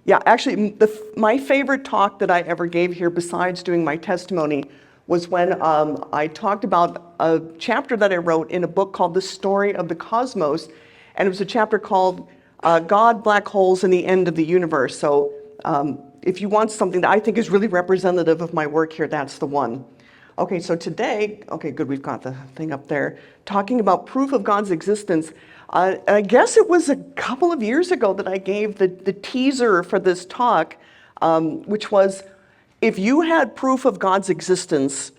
Yeah, actually, my favorite talk that I ever gave here, besides doing my testimony, was when I talked about a chapter that I wrote in a book called The Story of the Cosmos, and it was a chapter called God, Black Holes, and the End of the Universe. So if you want something that I think is really representative of my work here, that's the one. Okay, so today, okay, good, we've got the thing up there, talking about proof of God's existence. I guess it was a couple of years ago that I gave the teaser for this talk, which was, if you had proof of God's existence,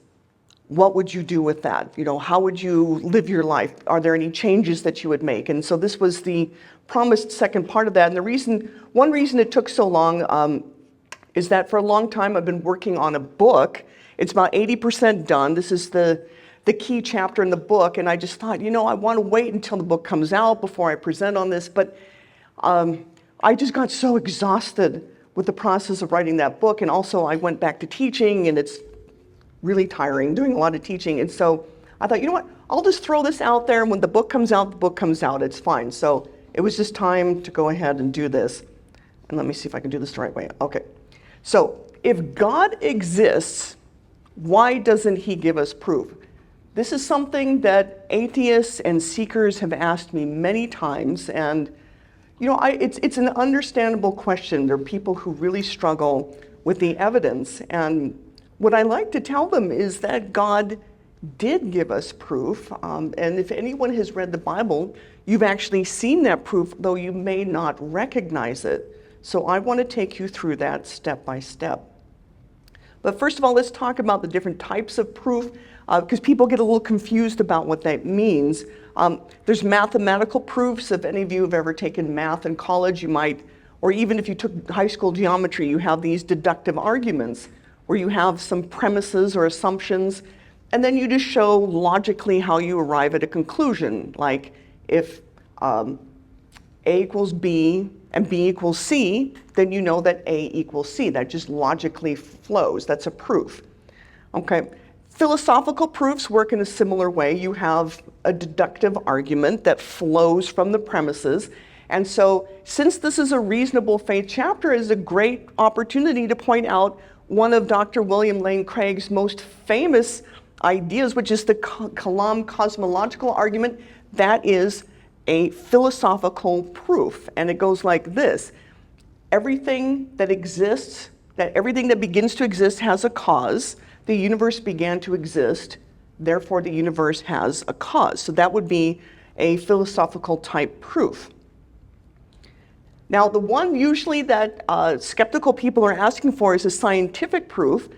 what would you do with that? You know, how would you live your life? Are there any changes that you would make? And so this was the promised second part of that. And one reason it took so long is that for a long time I've been working on a book. It's about 80% done. This is the key chapter in the book, and I just thought, you know, I want to wait until the book comes out before I present on this, but I just got so exhausted with the process of writing that book, and also I went back to teaching, and it's really tiring, doing a lot of teaching, and so I thought, you know what, I'll just throw this out there, and when the book comes out, the book comes out, it's fine. So it was just time to go ahead and do this. And let me see if I can do this the right way. Okay, so if God exists, why doesn't he give us proof? This is something that atheists and seekers have asked me many times, and you know, it's an understandable question. There are people who really struggle with the evidence, and what I like to tell them is that God did give us proof, and if anyone has read the Bible, you've actually seen that proof, though you may not recognize it. So I want to take you through that step by step. But first of all, let's talk about the different types of proof, because people get a little confused about what that means. There's mathematical proofs. If any of you have ever taken math in college, you might, or even if you took high school geometry, you have these deductive arguments where you have some premises or assumptions, and then you just show logically how you arrive at a conclusion. Like if A equals B and B equals C, then you know that A equals C. That just logically flows. That's a proof. Okay. Philosophical proofs work in a similar way. You have a deductive argument that flows from the premises. And so since this is a reasonable faith chapter, it is a great opportunity to point out one of Dr. William Lane Craig's most famous ideas, which is the Kalam cosmological argument. That is a philosophical proof, and it goes like this. Everything that exists, everything that begins to exist has a cause. The universe began to exist, therefore the universe has a cause. So that would be a philosophical type proof. Now, the one usually that skeptical people are asking for is a scientific proof.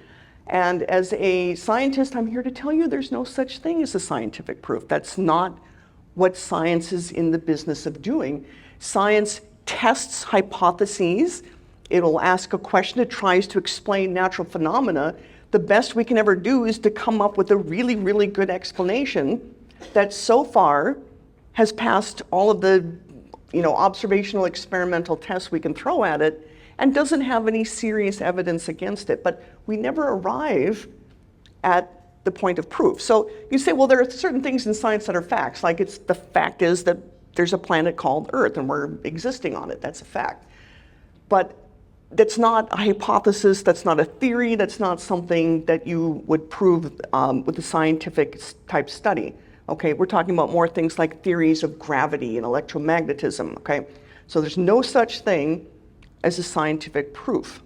And as a scientist, I'm here to tell you there's no such thing as a scientific proof. That's not what science is in the business of doing. Science tests hypotheses. It'll ask a question. It tries to explain natural phenomena. The best we can ever do is to come up with a really, really good explanation that so far has passed all of the observational experimental tests we can throw at it and doesn't have any serious evidence against it. But we never arrive at the point of proof. So you say, well, there are certain things in science that are facts, like the fact is that there's a planet called Earth and we're existing on it. That's a fact. But that's not a hypothesis, that's not a theory, that's not something that you would prove with a scientific type study. Okay, we're talking about more things like theories of gravity and electromagnetism, okay? So there's no such thing as a scientific proof.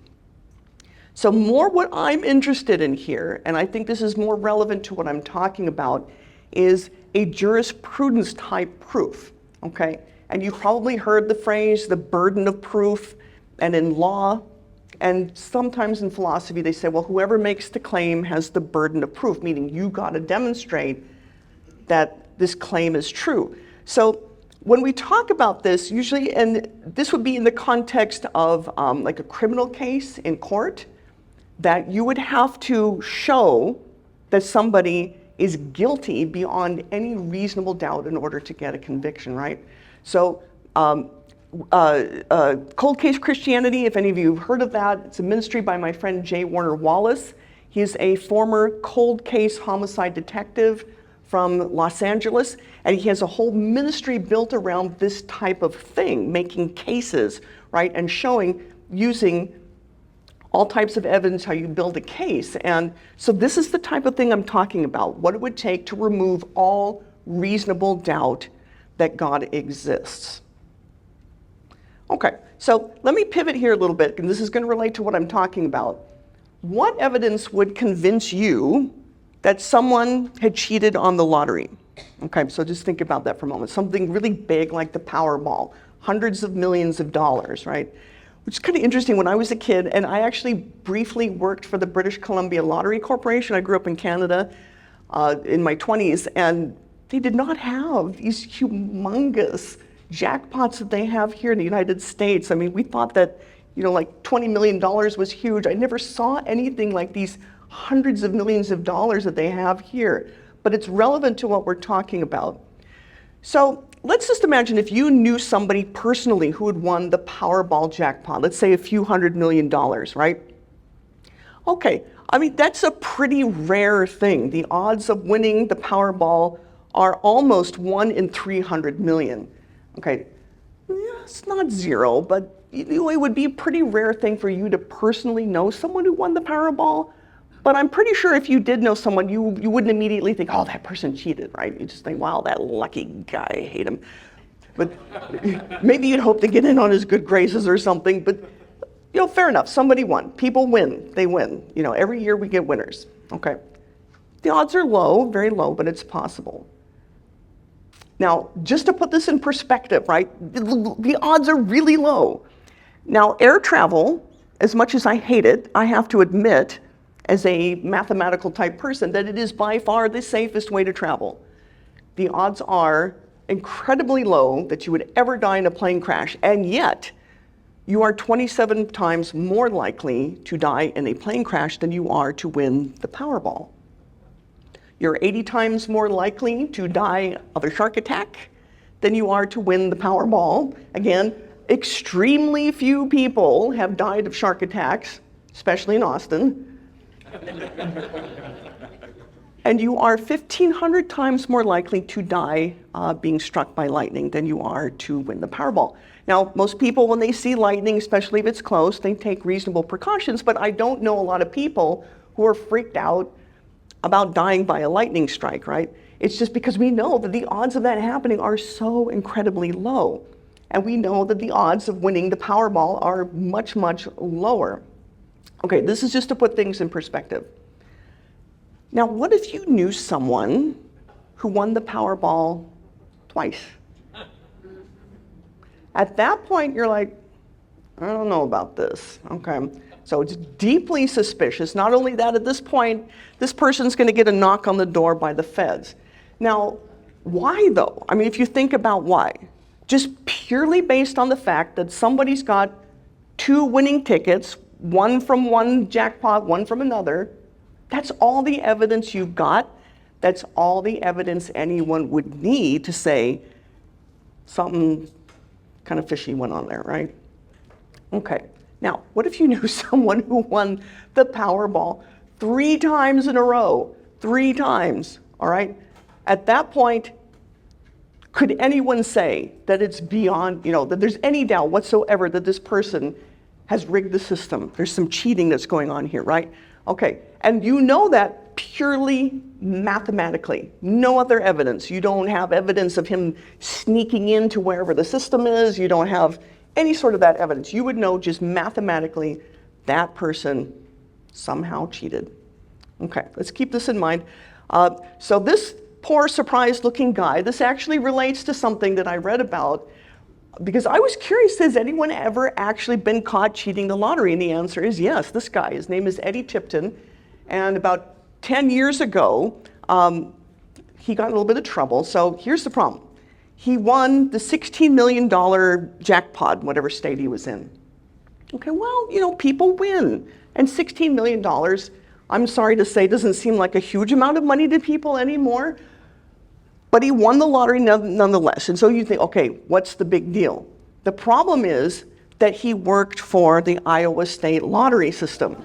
So more what I'm interested in here, and I think this is more relevant to what I'm talking about, is a jurisprudence type proof, okay? And you've probably heard the phrase, the burden of proof, and in law, and sometimes in philosophy they say, well, whoever makes the claim has the burden of proof, meaning you got to demonstrate that this claim is true. So when we talk about this, usually, and this would be in the context of like a criminal case in court, that you would have to show that somebody is guilty beyond any reasonable doubt in order to get a conviction, right? So cold case Christianity, if any of you have heard of that, it's a ministry by my friend J. Warner Wallace. He's a former cold case homicide detective from Los Angeles, and he has a whole ministry built around this type of thing, making cases, right, and showing using all types of evidence, how you build a case. And so this is the type of thing I'm talking about, what it would take to remove all reasonable doubt that God exists. Okay, so let me pivot here a little bit, and this is going to relate to what I'm talking about. What evidence would convince you that someone had cheated on the lottery? Okay, so just think about that for a moment. Something really big like the Powerball, hundreds of millions of dollars, right? Which is kind of interesting. When I was a kid, and I actually briefly worked for the British Columbia Lottery Corporation. I grew up in Canada in my 20s, and they did not have these humongous jackpots that they have here in the United States. I mean, we thought that, like $20 million was huge. I never saw anything like these hundreds of millions of dollars that they have here. But it's relevant to what we're talking about. So let's just imagine if you knew somebody personally who had won the Powerball jackpot, let's say a few $100 million, right? Okay, I mean, that's a pretty rare thing. The odds of winning the Powerball are almost 1 in 300 million. Okay, yeah, it's not zero, but it would be a pretty rare thing for you to personally know someone who won the Powerball. But I'm pretty sure if you did know someone, you wouldn't immediately think, oh, that person cheated, right? You just think, wow, that lucky guy, I hate him. But maybe you'd hope to get in on his good graces or something. But, fair enough, somebody won. People win, they win. Every year we get winners, okay? The odds are low, very low, but it's possible. Now, just to put this in perspective, right? The odds are really low. Now, air travel, as much as I hate it, I have to admit, as a mathematical type person, that it is by far the safest way to travel. The odds are incredibly low that you would ever die in a plane crash, and yet you are 27 times more likely to die in a plane crash than you are to win the Powerball. You're 80 times more likely to die of a shark attack than you are to win the Powerball. Again, extremely few people have died of shark attacks, especially in Austin. And you are 1,500 times more likely to die being struck by lightning than you are to win the Powerball. Now, most people, when they see lightning, especially if it's close, they take reasonable precautions, but I don't know a lot of people who are freaked out about dying by a lightning strike, right? It's just because we know that the odds of that happening are so incredibly low. And we know that the odds of winning the Powerball are much, much lower. Okay, this is just to put things in perspective. Now, what if you knew someone who won the Powerball twice? At that point, you're like, I don't know about this, okay? So it's deeply suspicious. Not only that, at this point, this person's going to get a knock on the door by the feds. Now, why though? I mean, if you think about why, just purely based on the fact that somebody's got 2 winning tickets, one from one jackpot, one from another, that's all the evidence you've got. That's all the evidence anyone would need to say something kind of fishy went on there, right? Okay, now, what if you knew someone who won the Powerball 3 times in a row? 3 times, all right? At that point, could anyone say that it's beyond, that there's any doubt whatsoever that this person has rigged the system? There's some cheating that's going on here, right? Okay, and you know that purely mathematically. No other evidence. You don't have evidence of him sneaking into wherever the system is. You don't have any sort of that evidence. You would know just mathematically that person somehow cheated. Okay, let's keep this in mind. So this poor surprised looking guy, this actually relates to something that I read about because I was curious, has anyone ever actually been caught cheating the lottery? And the answer is yes, this guy. His name is Eddie Tipton. And about 10 years ago, he got in a little bit of trouble. So here's the problem. He won the $16 million jackpot, whatever state he was in. Okay, well, people win. And $16 million, I'm sorry to say, doesn't seem like a huge amount of money to people anymore. But he won the lottery nonetheless. And so you think, okay, what's the big deal? The problem is that he worked for the Iowa State lottery system.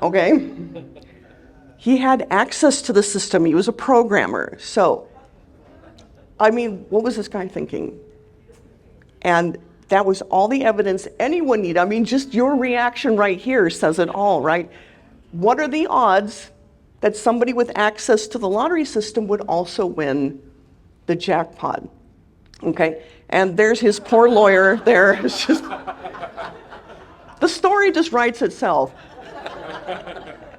Okay? He had access to the system. He was a programmer. So, I mean, what was this guy thinking? And That was all the evidence anyone needed. I mean, just your reaction right here says it all, right? What are the odds that somebody with access to the lottery system would also win the jackpot? Okay, and there's his poor lawyer there. It's just, the story just writes itself.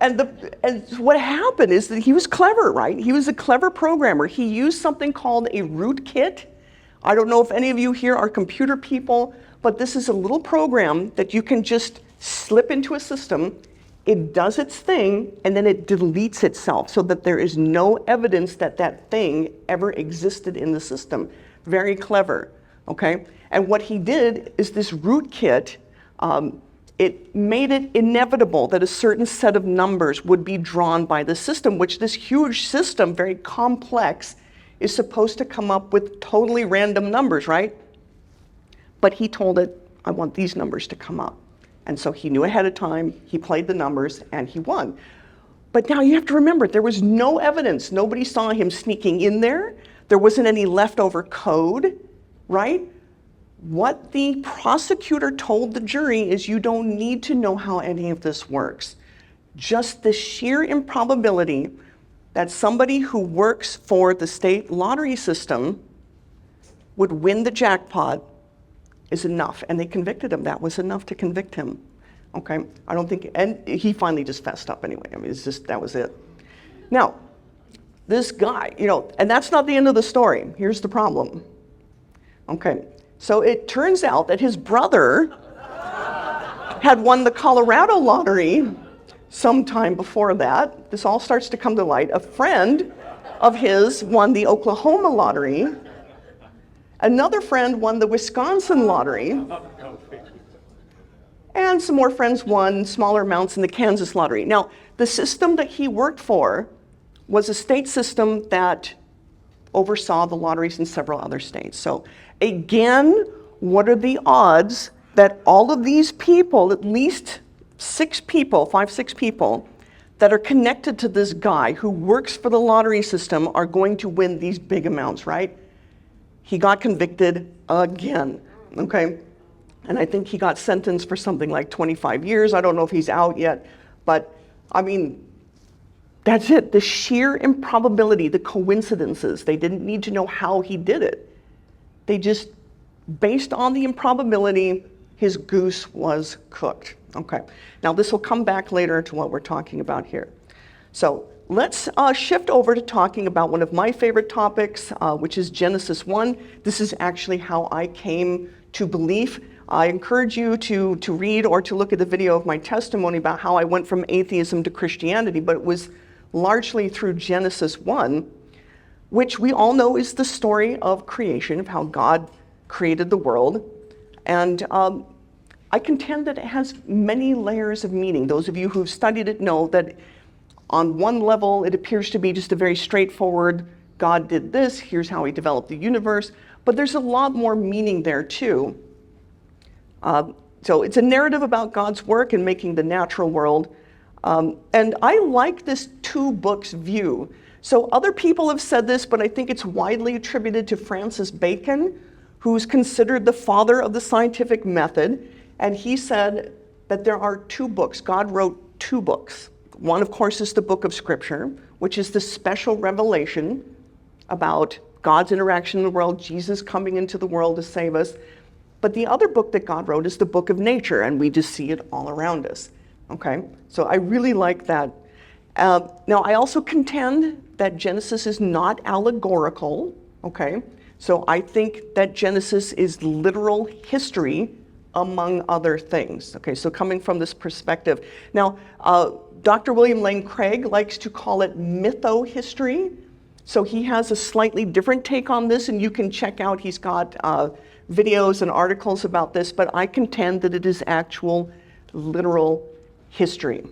And what happened is that he was clever, right? He was a clever programmer. He used something called a rootkit. I don't know if any of you here are computer people, but this is a little program that you can just slip into a system. It does its thing, and then it deletes itself so that there is no evidence that that thing ever existed in the system. Very clever, okay? And what he did is this rootkit, it made it inevitable that a certain set of numbers would be drawn by the system, which this huge system, very complex, is supposed to come up with totally random numbers, right? But he told it, I want these numbers to come up. And so he knew ahead of time, he played the numbers, and he won. But now you have to remember, there was no evidence. Nobody saw him sneaking in there. There wasn't any leftover code, right? What the prosecutor told the jury is you don't need to know how any of this works. Just the sheer improbability that somebody who works for the state lottery system would win the jackpot is enough. And they convicted him. That was enough to convict him. Okay? I don't think, and he finally just fessed up anyway. I mean, it's just, that was it. Now, this guy, and that's not the end of the story. Here's the problem. Okay. So it turns out that his brother had won the Colorado lottery sometime before that. This all starts to come to light. A friend of his won the Oklahoma lottery. Another friend won the Wisconsin lottery. And some more friends won smaller amounts in the Kansas lottery. Now, the system that he worked for was a state system that oversaw the lotteries in several other states. So again, what are the odds that all of these people, at least 6 people, 5, 6 people, that are connected to this guy who works for the lottery system are going to win these big amounts, right? He got convicted again, okay? And I think he got sentenced for something like 25 years. I don't know if he's out yet, but I mean, that's it. The sheer improbability, the coincidences, they didn't need to know how he did it. They just, based on the improbability, his goose was cooked. Okay, now this will come back later to what we're talking about here. So let's shift over to talking about one of my favorite topics, which is Genesis 1. This is actually how I came to belief. I encourage you to read or to look at the video of my testimony about how I went from atheism to Christianity, but it was largely through Genesis 1, which we all know is the story of creation, of how God created the world. And I contend that it has many layers of meaning. Those of you who've studied it know that on one level, it appears to be just a very straightforward, God did this, here's how he developed the universe, but there's a lot more meaning there too. So it's a narrative about God's work in making the natural world. And I like this 2 books view. So other people have said this, but I think it's widely attributed to Francis Bacon, who's considered the father of the scientific method. And he said that there are 2 books. God wrote 2 books. One, of course, is the book of Scripture, which is the special revelation about God's interaction in the world, Jesus coming into the world to save us. But the other book that God wrote is the book of nature, and we just see it all around us. Okay, so I really like that. Now, I also contend that Genesis is not allegorical, okay? So I think that Genesis is literal history among other things, okay? So coming from this perspective. Now, Dr. William Lane Craig likes to call it mytho-history. So he has a slightly different take on this, and you can check out, he's got videos and articles about this, but I contend that it is actual literal history.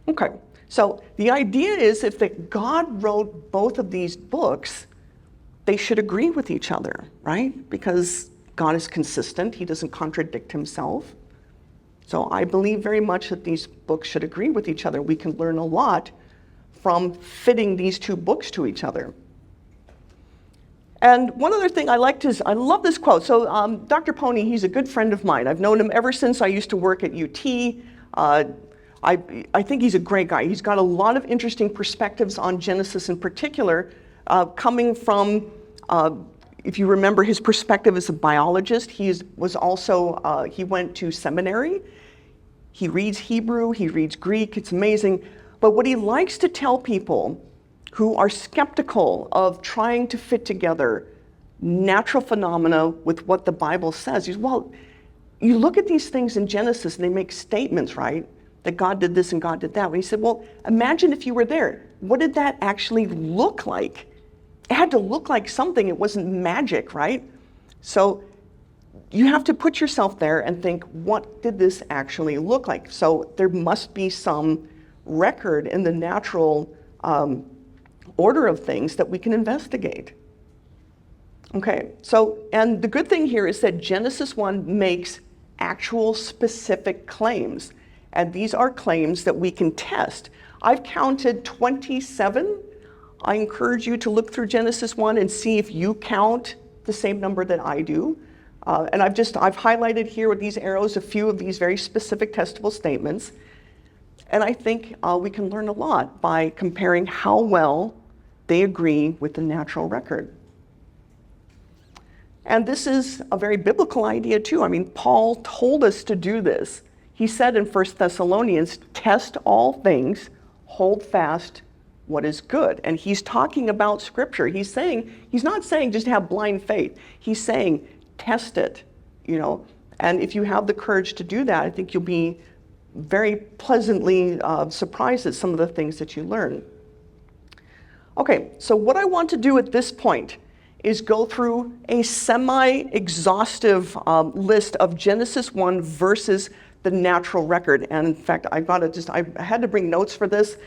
Okay, so the idea is if that God wrote both of these books, they should agree with each other, right? Because God is consistent, he doesn't contradict himself. So I believe very much that these books should agree with each other. We can learn a lot from fitting these 2 books to each other. And one other thing I liked is, I love this quote. So Dr. Pony, he's a good friend of mine. I've known him ever since I used to work at UT. I think he's a great guy. He's got a lot of interesting perspectives on Genesis in particular, coming from, if you remember his perspective as a biologist, he went to seminary. He reads Hebrew, he reads Greek, it's amazing. But what he likes to tell people who are skeptical of trying to fit together natural phenomena with what the Bible says, he's, well, you look at these things in Genesis and they make statements, right? That God did this and God did that. And he said, well, imagine if you were there. What did that actually look like? It had to look like something. It wasn't magic, right? So you have to put yourself there and think, what did this actually look like? So there must be some record in the natural order of things that we can investigate. Okay, so, and the good thing here is that Genesis 1 makes actual specific claims. And these are claims that we can test. I've counted 27. I encourage you to look through Genesis 1 and see if you count the same number that I do. And I've highlighted here with these arrows a few of these very specific testable statements. And I think we can learn a lot by comparing how well they agree with the natural record. And this is a very biblical idea too. I mean, Paul told us to do this. He said in 1 Thessalonians, test all things, hold fast what is good. And he's talking about Scripture. He's not saying just have blind faith. He's saying test it, you know. And if you have the courage to do that, I think you'll be very pleasantly surprised at some of the things that you learn. Okay, so what I want to do at this point is go through a semi-exhaustive list of Genesis 1 versus the natural record. And in fact, I had to bring notes for this,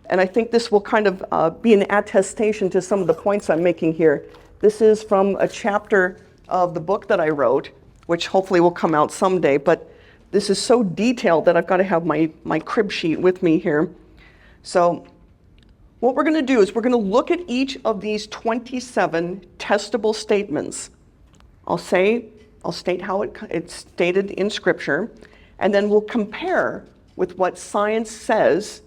and I think this will kind of be an attestation to some of the points I'm making here. This is from a chapter of the book that I wrote, which hopefully will come out someday, but this is so detailed that I've got to have my crib sheet with me here. So what we're going to do is we're going to look at each of these 27 testable statements. I'll state how it's stated in Scripture, and then we'll compare with what science says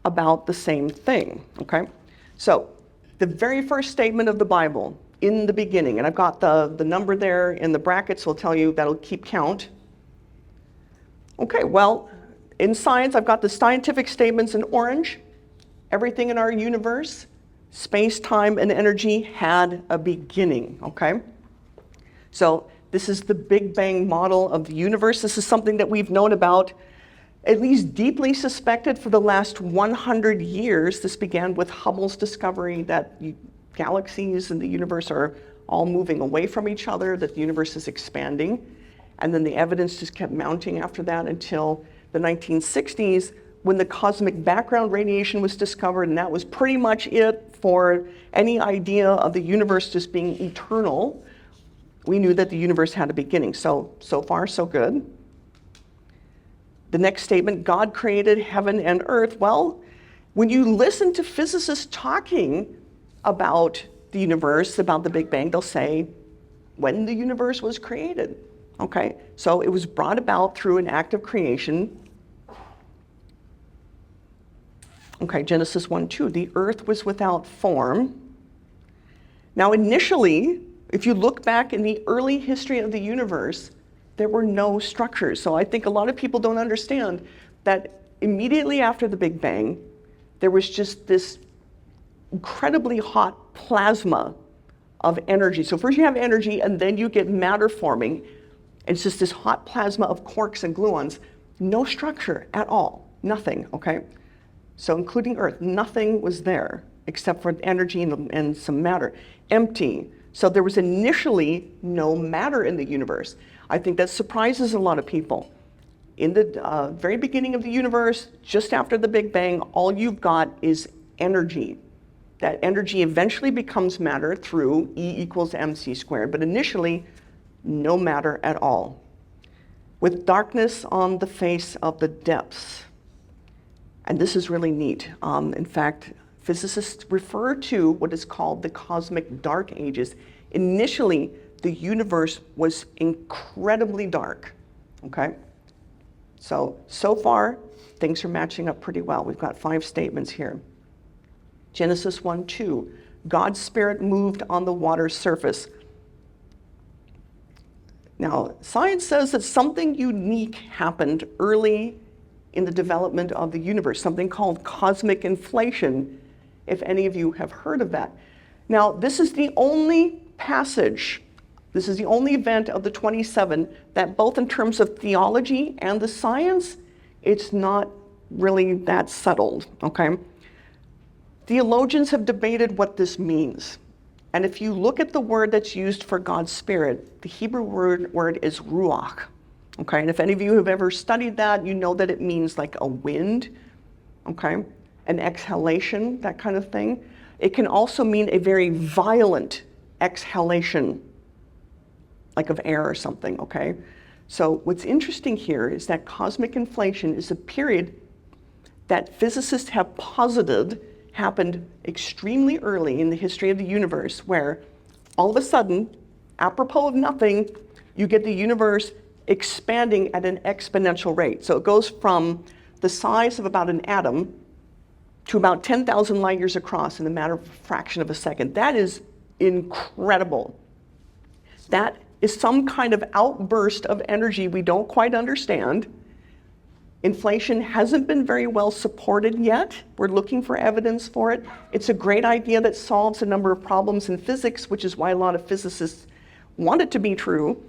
about the same thing, okay? So the very first statement of the Bible, in the beginning, and I've got the number there in the brackets, will tell you that'll keep count. Okay, well, in science, I've got the scientific statements in orange. Everything in our universe, space, time, and energy had a beginning, okay? So this is the Big Bang model of the universe. This is something that we've known about, at least deeply suspected, for the last 100 years. This began with Hubble's discovery that galaxies in the universe are all moving away from each other, that the universe is expanding. And then the evidence just kept mounting after that until the 1960s, when the cosmic background radiation was discovered, and that was pretty much it for any idea of the universe just being eternal. We knew that the universe had a beginning. So far, so good. The next statement, God created heaven and earth. Well, when you listen to physicists talking about the universe, about the Big Bang, they'll say, when the universe was created. Okay, so it was brought about through an act of creation. Okay, Genesis 1:2, the earth was without form. Now initially, if you look back in the early history of the universe, there were no structures. So I think a lot of people don't understand that immediately after the Big Bang, there was just this incredibly hot plasma of energy. So first you have energy, and then you get matter forming. It's just this hot plasma of quarks and gluons. No structure at all, nothing, okay? So including Earth, nothing was there except for energy and some matter. Empty. So there was initially no matter in the universe. I think that surprises a lot of people. In the very beginning of the universe, just after the Big Bang, all you've got is energy. That energy eventually becomes matter through E = mc squared, but initially, no matter at all. With darkness on the face of the depths. And this is really neat. In fact, physicists refer to what is called the cosmic dark ages Initially, the universe was incredibly dark, okay? So far, things are matching up pretty well. We've got 5 statements here. Genesis 1:2, God's Spirit moved on the water's surface. Now, science says that something unique happened early in the development of the universe, something called cosmic inflation, if any of you have heard of that. Now, this is the only passage, this is the only event of the 27 that both in terms of theology and the science, it's not really that settled, okay? Theologians have debated what this means. And if you look at the word that's used for God's Spirit, the Hebrew word is ruach, okay? And if any of you have ever studied that, you know that it means like a wind, okay? An exhalation, that kind of thing. It can also mean a very violent exhalation, like of air or something, okay? So what's interesting here is that cosmic inflation is a period that physicists have posited happened extremely early in the history of the universe, where all of a sudden, apropos of nothing, you get the universe expanding at an exponential rate. So it goes from the size of about an atom to about 10,000 light years across in a matter of a fraction of a second. That is incredible. That is some kind of outburst of energy we don't quite understand. Inflation hasn't been very well supported yet. We're looking for evidence for it. It's a great idea that solves a number of problems in physics, which is why a lot of physicists want it to be true.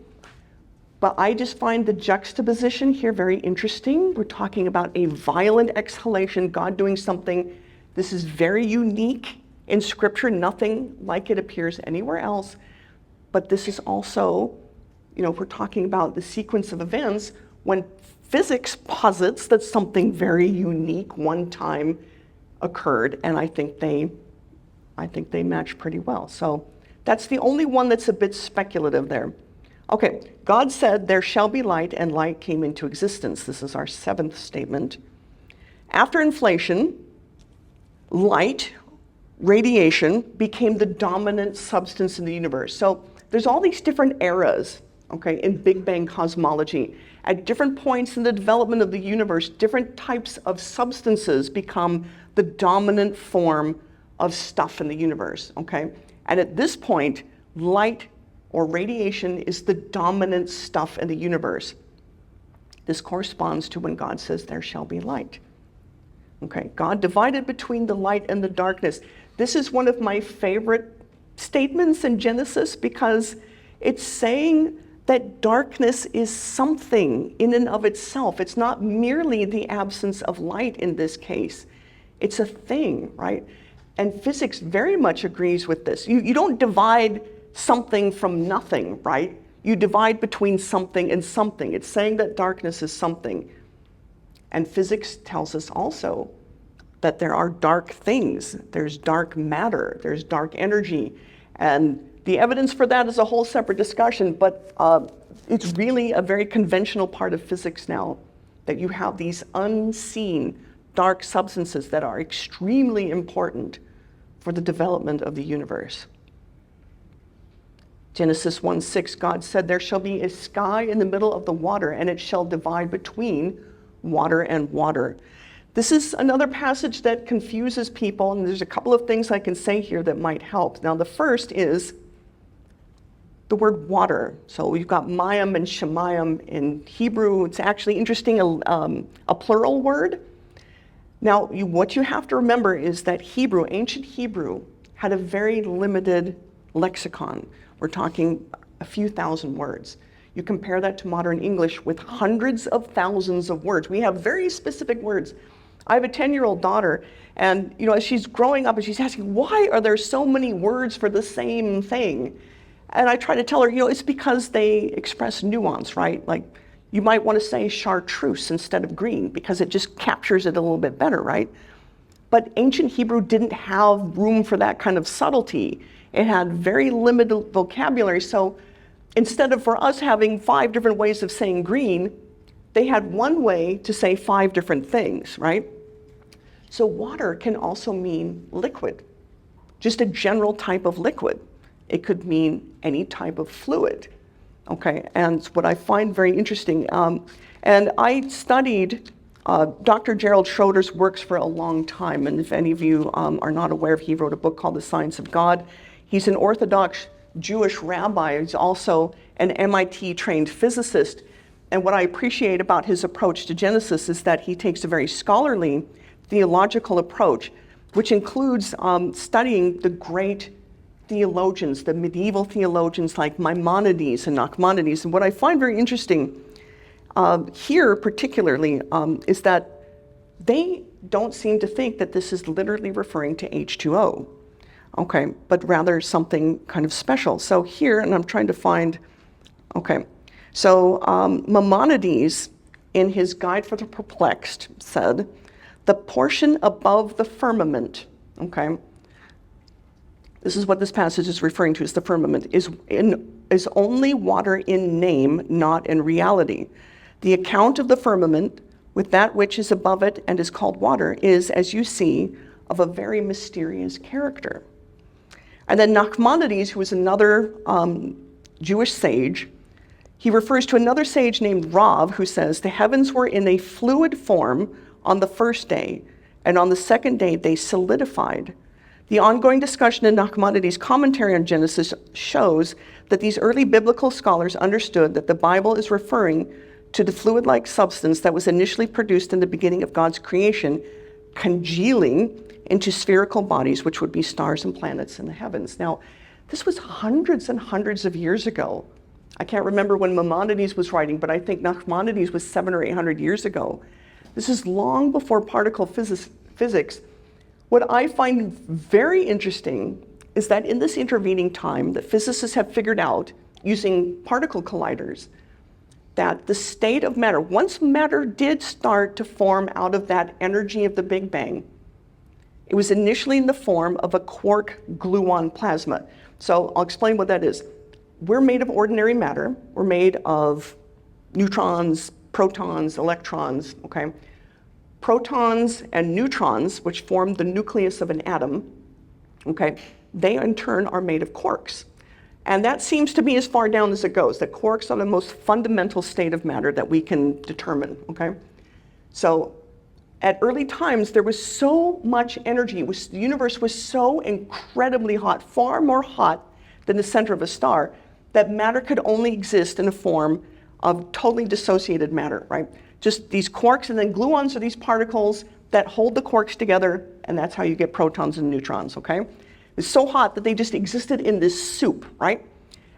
But I just find the juxtaposition here very interesting. We're talking about a violent exhalation, God doing something. This is very unique in Scripture, nothing like it appears anywhere else. But this is also, if we're talking about the sequence of events, when physics posits that something very unique one time occurred, and I think they match pretty well. So that's the only one that's a bit speculative there. Okay, God said, there shall be light, and light came into existence. This is our 7th statement. After inflation, light, radiation, became the dominant substance in the universe. So there's all these different eras, okay, in Big Bang cosmology. At different points in the development of the universe, different types of substances become the dominant form of stuff in the universe, okay? And at this point, light or radiation is the dominant stuff in the universe. This corresponds to when God says, there shall be light. Okay, God divided between the light and the darkness. This is one of my favorite statements in Genesis because it's saying that darkness is something in and of itself. It's not merely the absence of light in this case. It's a thing, right? And physics very much agrees with this. You don't divide something from nothing, right? You divide between something and something. It's saying that darkness is something. And physics tells us also that there are dark things. There's dark matter. There's dark energy. And the evidence for that is a whole separate discussion, but it's really a very conventional part of physics now, that you have these unseen dark substances that are extremely important for the development of the universe. Genesis 1:6, God said, there shall be a sky in the middle of the water, and it shall divide between water and water. This is another passage that confuses people, and there's a couple of things I can say here that might help. Now, the first is the word water. So we've got mayim and shemayim in Hebrew. It's actually interesting, a plural word. Now, what you have to remember is that Hebrew, ancient Hebrew, had a very limited lexicon. We're talking a few thousand words. You compare that to modern English with hundreds of thousands of words. We have very specific words. I have a 10-year-old daughter, and as she's growing up and she's asking, why are there so many words for the same thing? And I try to tell her, it's because they express nuance, right? Like, you might want to say chartreuse instead of green because it just captures it a little bit better, right? But ancient Hebrew didn't have room for that kind of subtlety. It had very limited vocabulary. So instead of for us having 5 different ways of saying green, they had one way to say 5 different things, right? So water can also mean liquid, just a general type of liquid. It could mean any type of fluid. Okay, and what I find very interesting, and I studied Dr. Gerald Schroeder's works for a long time, and if any of you are not aware, he wrote a book called The Science of God. He's an Orthodox Jewish rabbi. He's also an MIT-trained physicist, and what I appreciate about his approach to Genesis is that he takes a very scholarly, theological approach, which includes studying the great theologians, the medieval theologians like Maimonides and Nachmanides. And what I find very interesting here particularly is that they don't seem to think that this is literally referring to H2O, okay, but rather something kind of special. So here, and I'm trying to find, okay, so Maimonides, in his Guide for the Perplexed, said, the portion above the firmament, okay, this is what this passage is referring to as the firmament, is only water in name, not in reality. The account of the firmament with that which is above it and is called water is, as you see, of a very mysterious character. And then Nachmanides, who was another Jewish sage, he refers to another sage named Rav, who says, the heavens were in a fluid form on the first day, and on the second day they solidified. The ongoing discussion in Nachmanides' commentary on Genesis shows that these early biblical scholars understood that the Bible is referring to the fluid-like substance that was initially produced in the beginning of God's creation, congealing into spherical bodies, which would be stars and planets in the heavens. Now, this was hundreds and hundreds of years ago. I can't remember when Maimonides was writing, but I think Nachmanides was 700 or 800 years ago. This is long before particle physics. What I find very interesting is that in this intervening time, that physicists have figured out, using particle colliders, that the state of matter, once matter did start to form out of that energy of the Big Bang, it was initially in the form of a quark gluon plasma. So I'll explain what that is. We're made of ordinary matter. We're made of neutrons, protons, electrons, okay? Protons and neutrons, which form the nucleus of an atom, okay, they in turn are made of quarks. And that seems to be as far down as it goes, that quarks are the most fundamental state of matter that we can determine, okay? So at early times, there was so much energy. The universe was so incredibly hot, far more hot than the center of a star, that matter could only exist in a form of totally dissociated matter, right? Just these quarks, and then gluons are these particles that hold the quarks together, and that's how you get protons and neutrons, okay? It's so hot that they just existed in this soup, right?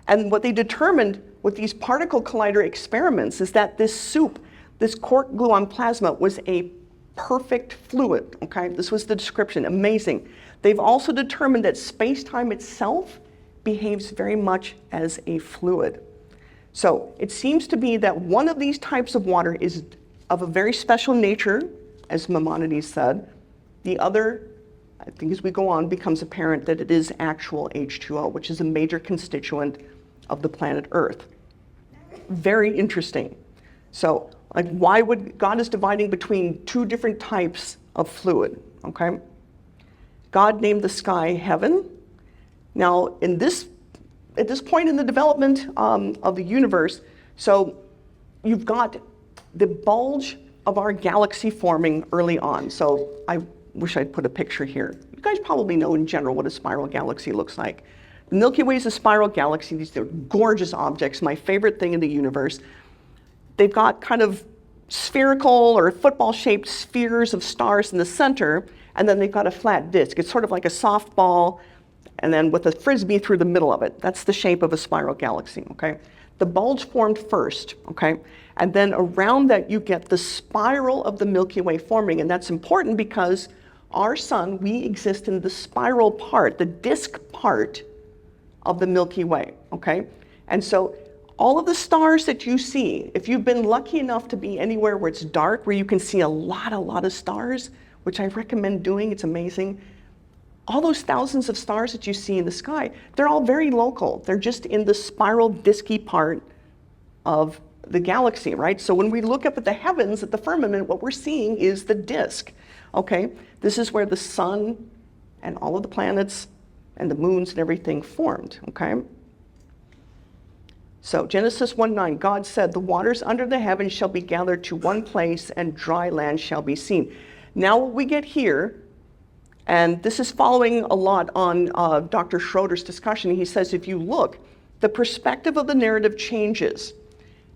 And what they determined with these particle collider experiments is that this soup, this quark gluon plasma, was a perfect fluid, okay? This was the description, amazing. They've also determined that space-time itself behaves very much as a fluid. So it seems to be that one of these types of water is of a very special nature, as Maimonides said. The other, I think as we go on, becomes apparent that it is actual H2O, which is a major constituent of the planet Earth. Very interesting. So, like, why would God is dividing between two different types of fluid, okay? God named the sky heaven. Now, at this point in the development of the universe, so you've got the bulge of our galaxy forming early on. So I wish I'd put a picture here. You guys probably know in general what a spiral galaxy looks like. The Milky Way is a spiral galaxy. These are gorgeous objects, my favorite thing in the universe. They've got kind of spherical or football-shaped spheres of stars in the center, and then they've got a flat disk. It's sort of like a softball, and then with a frisbee through the middle of it. That's the shape of a spiral galaxy, okay? The bulge formed first, okay? And then around that you get the spiral of the Milky Way forming, and that's important because our sun, we exist in the spiral part, the disk part of the Milky Way, okay? And so all of the stars that you see, if you've been lucky enough to be anywhere where it's dark, where you can see a lot of stars, which I recommend doing, it's amazing. All those thousands of stars that you see in the sky, they're all very local. They're just in the spiral disky part of the galaxy, right? So when we look up at the heavens, at the firmament, what we're seeing is the disk, okay? This is where the sun and all of the planets and the moons and everything formed, okay? So Genesis 1:9, God said, the waters under the heavens shall be gathered to one place and dry land shall be seen. Now what we get here, and this is following a lot on Dr. Schroeder's discussion, he says if you look, the perspective of the narrative changes.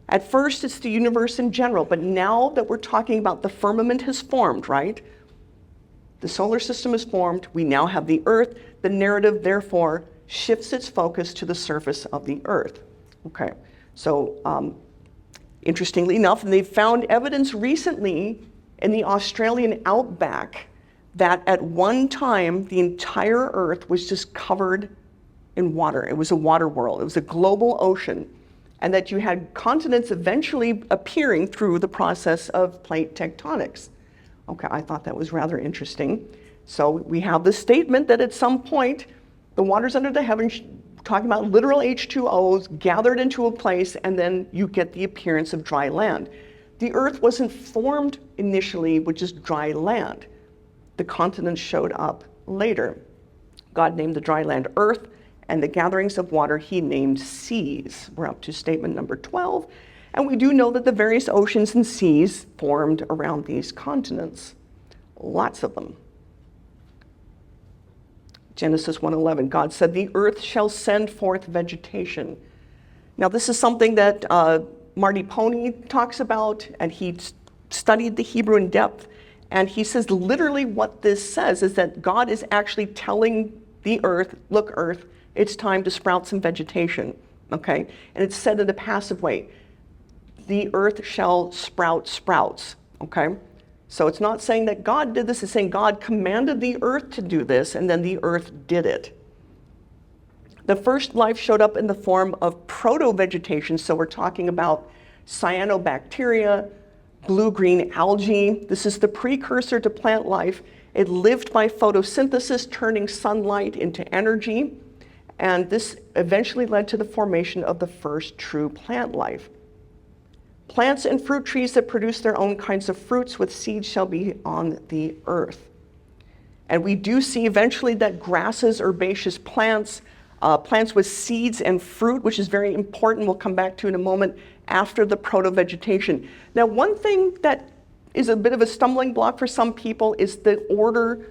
At first it's the universe in general, but now that we're talking about the firmament has formed, right? The solar system is formed, we now have the earth, the narrative therefore shifts its focus to the surface of the earth. Okay, so interestingly enough, they've found evidence recently in the Australian outback that at one time the entire earth was just covered in water. It was a water world, it was a global ocean, and that you had continents eventually appearing through the process of plate tectonics. Okay, I thought that was rather interesting. So we have the statement that at some point the waters under the heavens, talking about literal H2Os gathered into a place, and then you get the appearance of dry land. The earth wasn't formed initially with just dry land. The continents showed up later. God named the dry land earth, and the gatherings of water he named seas. We're up to statement number 12, and we do know that the various oceans and seas formed around these continents. Lots of them. Genesis 1:11, God said, the earth shall send forth vegetation. Now this is something that Marty Pony talks about, and he studied the Hebrew in depth, and he says literally what this says is that God is actually telling the earth, look earth, it's time to sprout some vegetation, okay? And it's said in a passive way, the earth shall sprout sprouts, okay? So it's not saying that God did this, it's saying God commanded the earth to do this, and then the earth did it. The first life showed up in the form of proto-vegetation, so we're talking about cyanobacteria, blue-green algae. This is the precursor to plant life. It lived by photosynthesis, turning sunlight into energy, and this eventually led to the formation of the first true plant life. Plants and fruit trees that produce their own kinds of fruits with seeds shall be on the earth. And we do see eventually that grasses, herbaceous plants, plants with seeds and fruit, which is very important, we'll come back to in a moment, after the proto-vegetation. Now, one thing that is a bit of a stumbling block for some people is the order,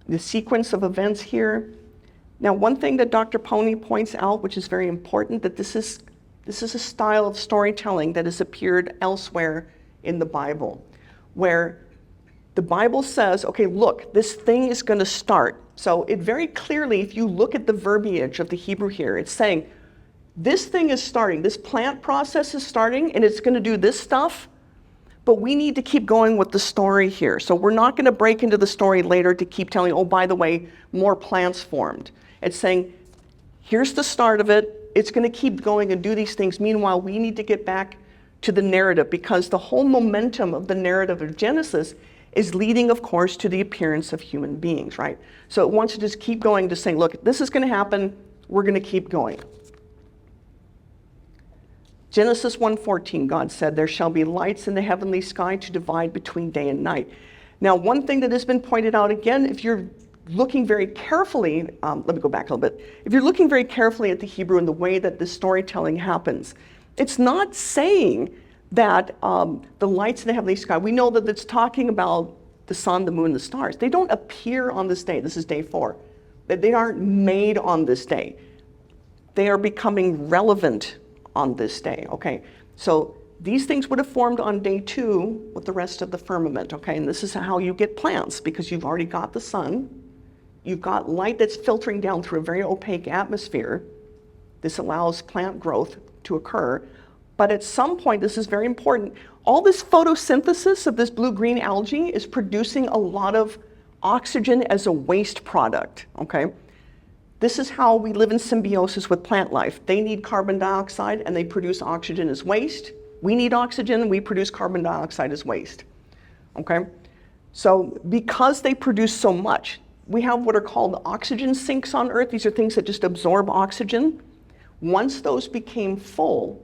the sequence of events here. Now, one thing that Dr. Pony points out, which is very important, that this is a style of storytelling that has appeared elsewhere in the Bible, where the Bible says, okay, look, this thing is going to start. So it very clearly, if you look at the verbiage of the Hebrew here, it's saying, this thing is starting, this plant process is starting, and it's going to do this stuff, but we need to keep going with the story here. So we're not going to break into the story later to keep telling, oh, by the way, more plants formed. It's saying, here's the start of it, it's going to keep going and do these things. Meanwhile, we need to get back to the narrative, because the whole momentum of the narrative of Genesis is leading, of course, to the appearance of human beings, right? So it wants to just keep going, to saying, look, this is going to happen, we're going to keep going. Genesis 1:14, God said, there shall be lights in the heavenly sky to divide between day and night. Now, one thing that has been pointed out again, if you're looking very carefully, let me go back a little bit. If you're looking very carefully at the Hebrew and the way that this storytelling happens, it's not saying that the lights in the heavenly sky, we know that it's talking about the sun, the moon, the stars. They don't appear on this day. This is day 4. They aren't made on this day. They are becoming relevant on this day, okay? So these things would have formed on day 2 with the rest of the firmament, okay? And this is how you get plants, because you've already got the sun. You've got light that's filtering down through a very opaque atmosphere. This allows plant growth to occur. But at some point, this is very important, all this photosynthesis of this blue-green algae is producing a lot of oxygen as a waste product, okay? This is how we live in symbiosis with plant life. They need carbon dioxide and they produce oxygen as waste. We need oxygen and we produce carbon dioxide as waste, okay? So because they produce so much, we have what are called oxygen sinks on Earth. These are things that just absorb oxygen. Once those became full,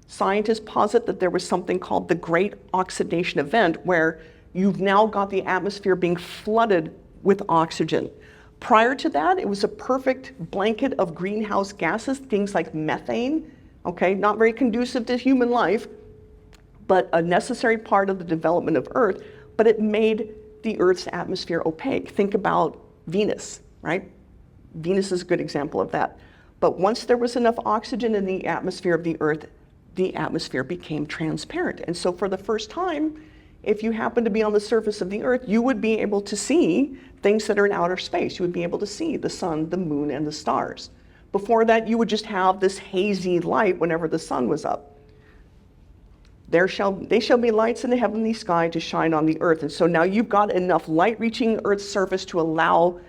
scientists posit that there was something called the Great Oxidation Event, where you've now got the atmosphere being flooded with oxygen. Prior to that, it was a perfect blanket of greenhouse gases, things like methane, okay, not very conducive to human life, but a necessary part of the development of Earth, but it made the Earth's atmosphere opaque. Think about Venus, right? Venus is a good example of that. But once there was enough oxygen in the atmosphere of the Earth, the atmosphere became transparent. And so for the first time, if you happen to be on the surface of the Earth, you would be able to see things that are in outer space. You would be able to see the sun, the moon, and the stars. Before that, you would just have this hazy light whenever the sun was up. They shall be lights in the heavenly sky to shine on the earth. And so now you've got enough light reaching Earth's surface to allow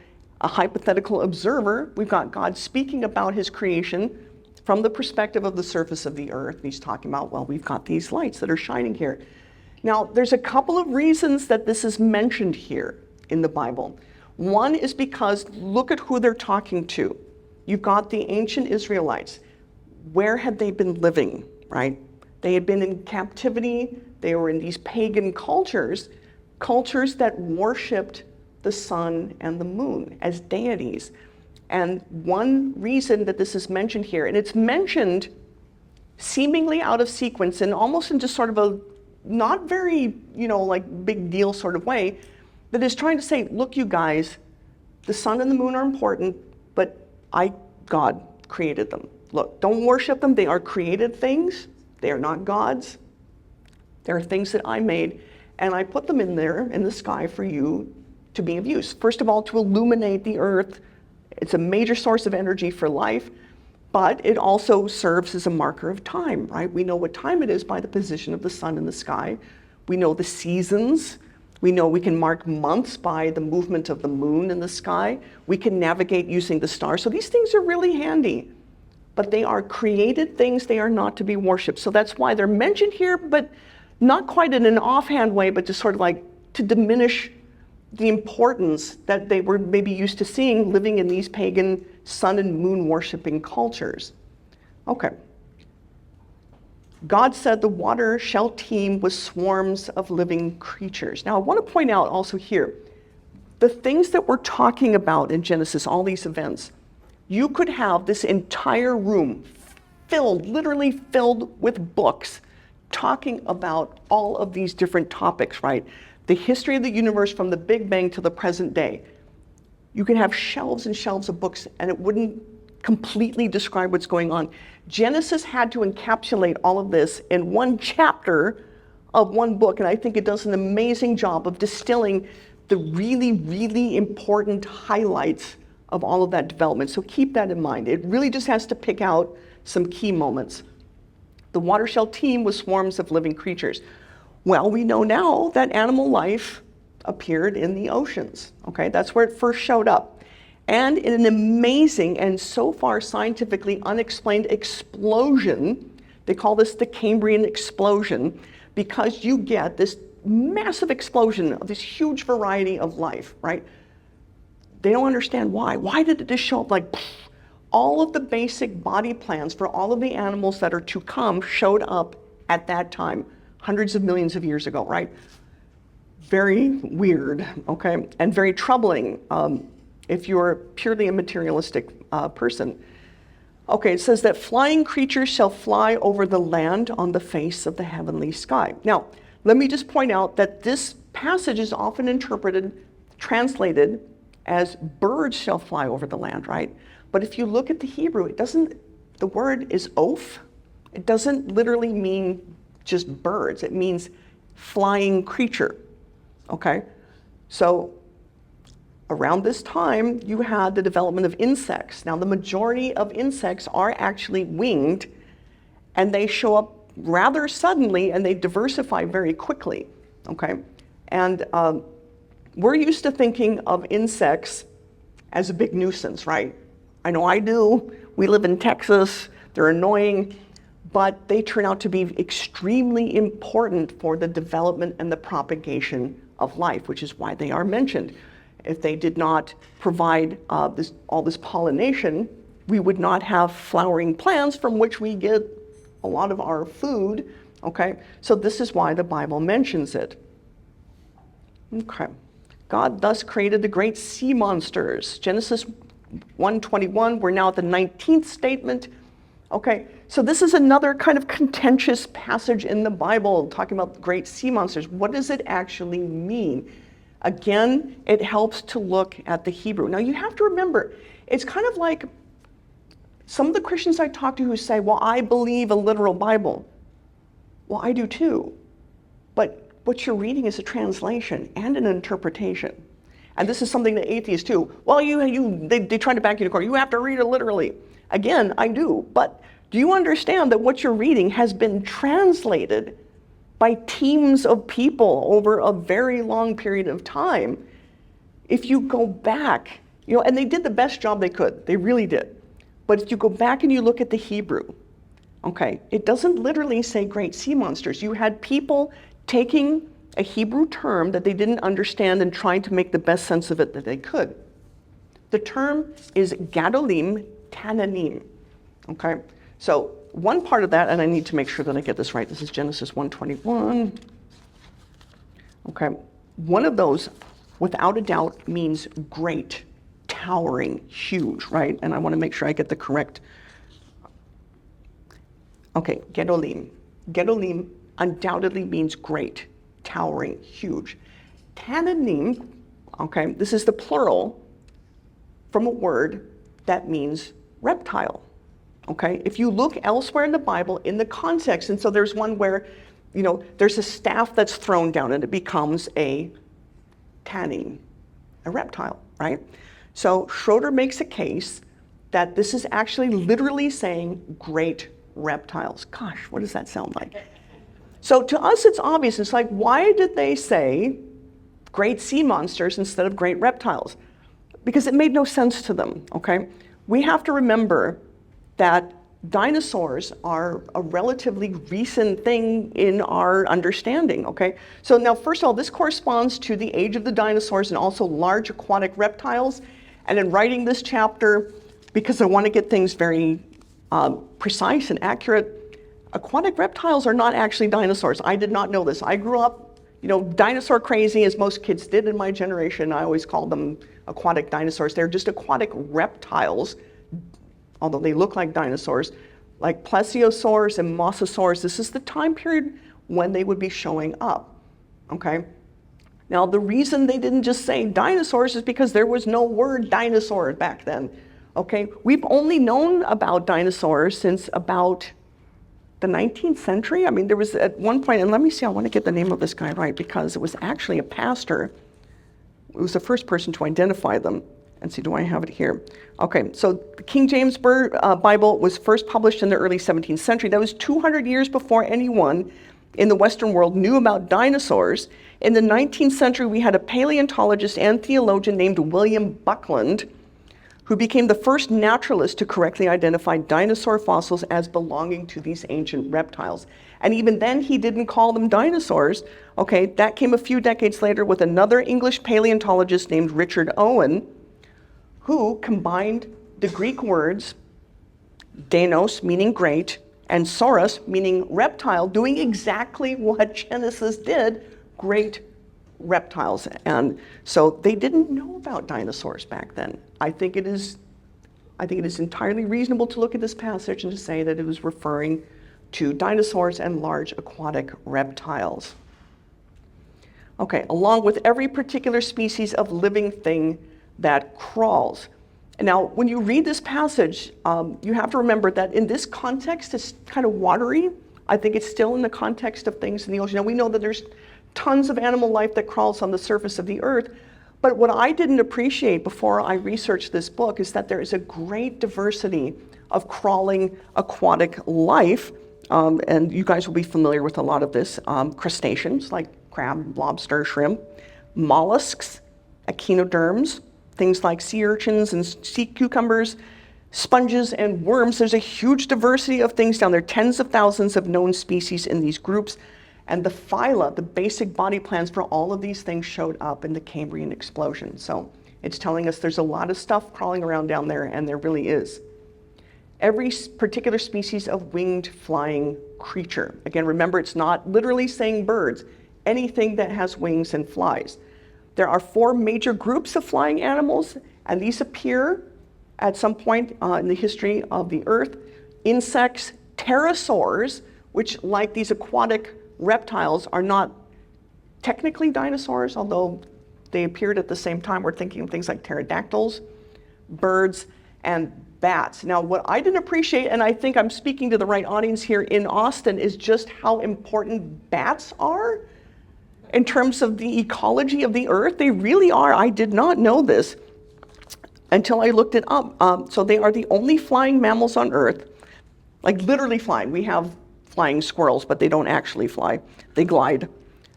a hypothetical observer. We've got God speaking about his creation from the perspective of the surface of the earth. And he's talking about, well, we've got these lights that are shining here. Now, there's a couple of reasons that this is mentioned here in the Bible. One is because look at who they're talking to. You've got the ancient Israelites. Where had they been living, right? They had been in captivity. They were in these pagan cultures that worshiped the sun and the moon as deities. And one reason that this is mentioned here, and it's mentioned seemingly out of sequence and almost in just sort of a not very, like big deal sort of way, that is trying to say, look, you guys, the sun and the moon are important, but God created them. Look, don't worship them. They are created things. They are not gods. They are things that I made, and I put them in there in the sky for you to be of use. First of all, to illuminate the earth. It's a major source of energy for life, but it also serves as a marker of time, right? We know what time it is by the position of the sun in the sky. We know the seasons. We know we can mark months by the movement of the moon in the sky. We can navigate using the stars. So these things are really handy, but they are created things. They are not to be worshipped. So that's why they're mentioned here, but not quite in an offhand way, but just sort of like to diminish the importance that they were maybe used to seeing living in these pagan sun and moon worshiping cultures. Okay. God said the water shall teem with swarms of living creatures. Now I want to point out also here, the things that we're talking about in Genesis, all these events, you could have this entire room filled, literally filled with books talking about all of these different topics, right? The history of the universe from the Big Bang to the present day. You can have shelves and shelves of books and it wouldn't completely describe what's going on. Genesis had to encapsulate all of this in one chapter of one book, and I think it does an amazing job of distilling the really, really important highlights of all of that development. So keep that in mind. It really just has to pick out some key moments. The water shall teem with swarms of living creatures. Well, we know now that animal life appeared in the oceans, okay? That's where it first showed up. And in an amazing and so far scientifically unexplained explosion, they call this the Cambrian explosion, because you get this massive explosion of this huge variety of life, right? They don't understand why. Why did it just show up like all of the basic body plans for all of the animals that are to come showed up at that time, hundreds of millions of years ago, right? Very weird, okay? And very troubling if you're purely a materialistic person. Okay, it says that flying creatures shall fly over the land on the face of the heavenly sky. Now, let me just point out that this passage is often translated as birds shall fly over the land, right? But if you look at the Hebrew, the word is oaf. It doesn't literally mean just birds. It means flying creature, okay? So around this time, you had the development of insects. Now, the majority of insects are actually winged, and they show up rather suddenly, and they diversify very quickly, okay? And we're used to thinking of insects as a big nuisance, right? I know I do. We live in Texas. They're annoying, but they turn out to be extremely important for the development and the propagation of life, which is why they are mentioned. If they did not provide all this pollination, we would not have flowering plants from which we get a lot of our food, okay? So this is why the Bible mentions it. Okay. God thus created the great sea monsters. Genesis 1:21, we're now at the 19th statement. Okay, so this is another kind of contentious passage in the Bible talking about great sea monsters. What does it actually mean? Again, it helps to look at the Hebrew. Now you have to remember, it's kind of like some of the Christians I talk to who say, well, I believe a literal Bible. Well, I do too. But what you're reading is a translation and an interpretation. And this is something that atheists too. Well, they try to back you to court. You have to read it literally. Again, I do. But do you understand that what you're reading has been translated by teams of people over a very long period of time? If you go back, and they did the best job they could. They really did. But if you go back and you look at the Hebrew, okay, it doesn't literally say great sea monsters. You had people taking a Hebrew term that they didn't understand and trying to make the best sense of it that they could. The term is gadolim tananim, okay? So one part of that, and I need to make sure that I get this right, this is Genesis 1:21. Okay, one of those, without a doubt, means great, towering, huge, right? And I want to make sure I get the correct. Okay, gedolim. Gedolim undoubtedly means great, towering, huge. Tananim, okay, this is the plural from a word that means reptile, okay? If you look elsewhere in the Bible, in the context, and so there's one where, there's a staff that's thrown down and it becomes a tanning, a reptile, right? So Schroeder makes a case that this is actually literally saying great reptiles. Gosh, what does that sound like? So to us, it's obvious. It's like, why did they say great sea monsters instead of great reptiles? Because it made no sense to them, okay? We have to remember that dinosaurs are a relatively recent thing in our understanding, okay? So now, first of all, this corresponds to the age of the dinosaurs and also large aquatic reptiles. And in writing this chapter, because I want to get things very precise and accurate, aquatic reptiles are not actually dinosaurs. I did not know this. I grew up, dinosaur crazy, as most kids did in my generation. I always called them aquatic dinosaurs. They're just aquatic reptiles, although they look like dinosaurs, like plesiosaurs and mosasaurs. This is the time period when they would be showing up, okay? Now, the reason they didn't just say dinosaurs is because there was no word dinosaur back then, okay? We've only known about dinosaurs since about the 19th century. I mean, there was at one point, and let me see, I want to get the name of this guy right, because it was actually a pastor. It was the first person to identify them. And see, do I have it here? Okay, so the King James Bible was first published in the early 17th century. That was 200 years before anyone in the Western world knew about dinosaurs. In the 19th century, we had a paleontologist and theologian named William Buckland, who became the first naturalist to correctly identify dinosaur fossils as belonging to these ancient reptiles. And even then, he didn't call them dinosaurs. Okay, that came a few decades later with another English paleontologist named Richard Owen, who combined the Greek words deinos, meaning great, and sauros, meaning reptile, doing exactly what Genesis did, great reptiles. And so they didn't know about dinosaurs back then. I think it is entirely reasonable to look at this passage and to say that it was referring to dinosaurs and large aquatic reptiles. Okay, along with every particular species of living thing that crawls. Now, when you read this passage, you have to remember that in this context, it's kind of watery. I think it's still in the context of things in the ocean. Now, we know that there's tons of animal life that crawls on the surface of the earth, but what I didn't appreciate before I researched this book is that there is a great diversity of crawling aquatic life, and you guys will be familiar with a lot of this, crustaceans like crab, lobster, shrimp, mollusks, echinoderms, things like sea urchins and sea cucumbers, sponges and worms. There's a huge diversity of things down there, tens of thousands of known species in these groups. And the phyla, the basic body plans for all of these things, showed up in the Cambrian explosion. So it's telling us there's a lot of stuff crawling around down there, and there really is. Every particular species of winged flying creature. Again, remember, it's not literally saying birds. Anything that has wings and flies. There are 4 major groups of flying animals, and these appear at some point in the history of the Earth. Insects, pterosaurs, which, like these aquatic reptiles, are not technically dinosaurs, although they appeared at the same time. We're thinking of things like pterodactyls, birds, and bats. Now, what I didn't appreciate, and I think I'm speaking to the right audience here in Austin, is just how important bats are in terms of the ecology of the Earth. They really are. I did not know this until I looked it up. So they are the only flying mammals on Earth, like literally flying. We have flying squirrels, but they don't actually fly. They glide.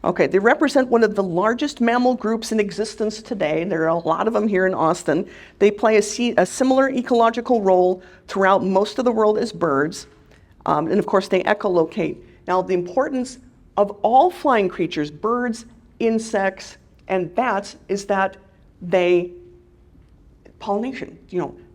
Okay, they represent one of the largest mammal groups in existence today. There are a lot of them here in Austin. They play a similar ecological role throughout most of the world as birds. And of course, they echolocate. Now, the importance of all flying creatures, birds, insects, and bats, is that they pollination.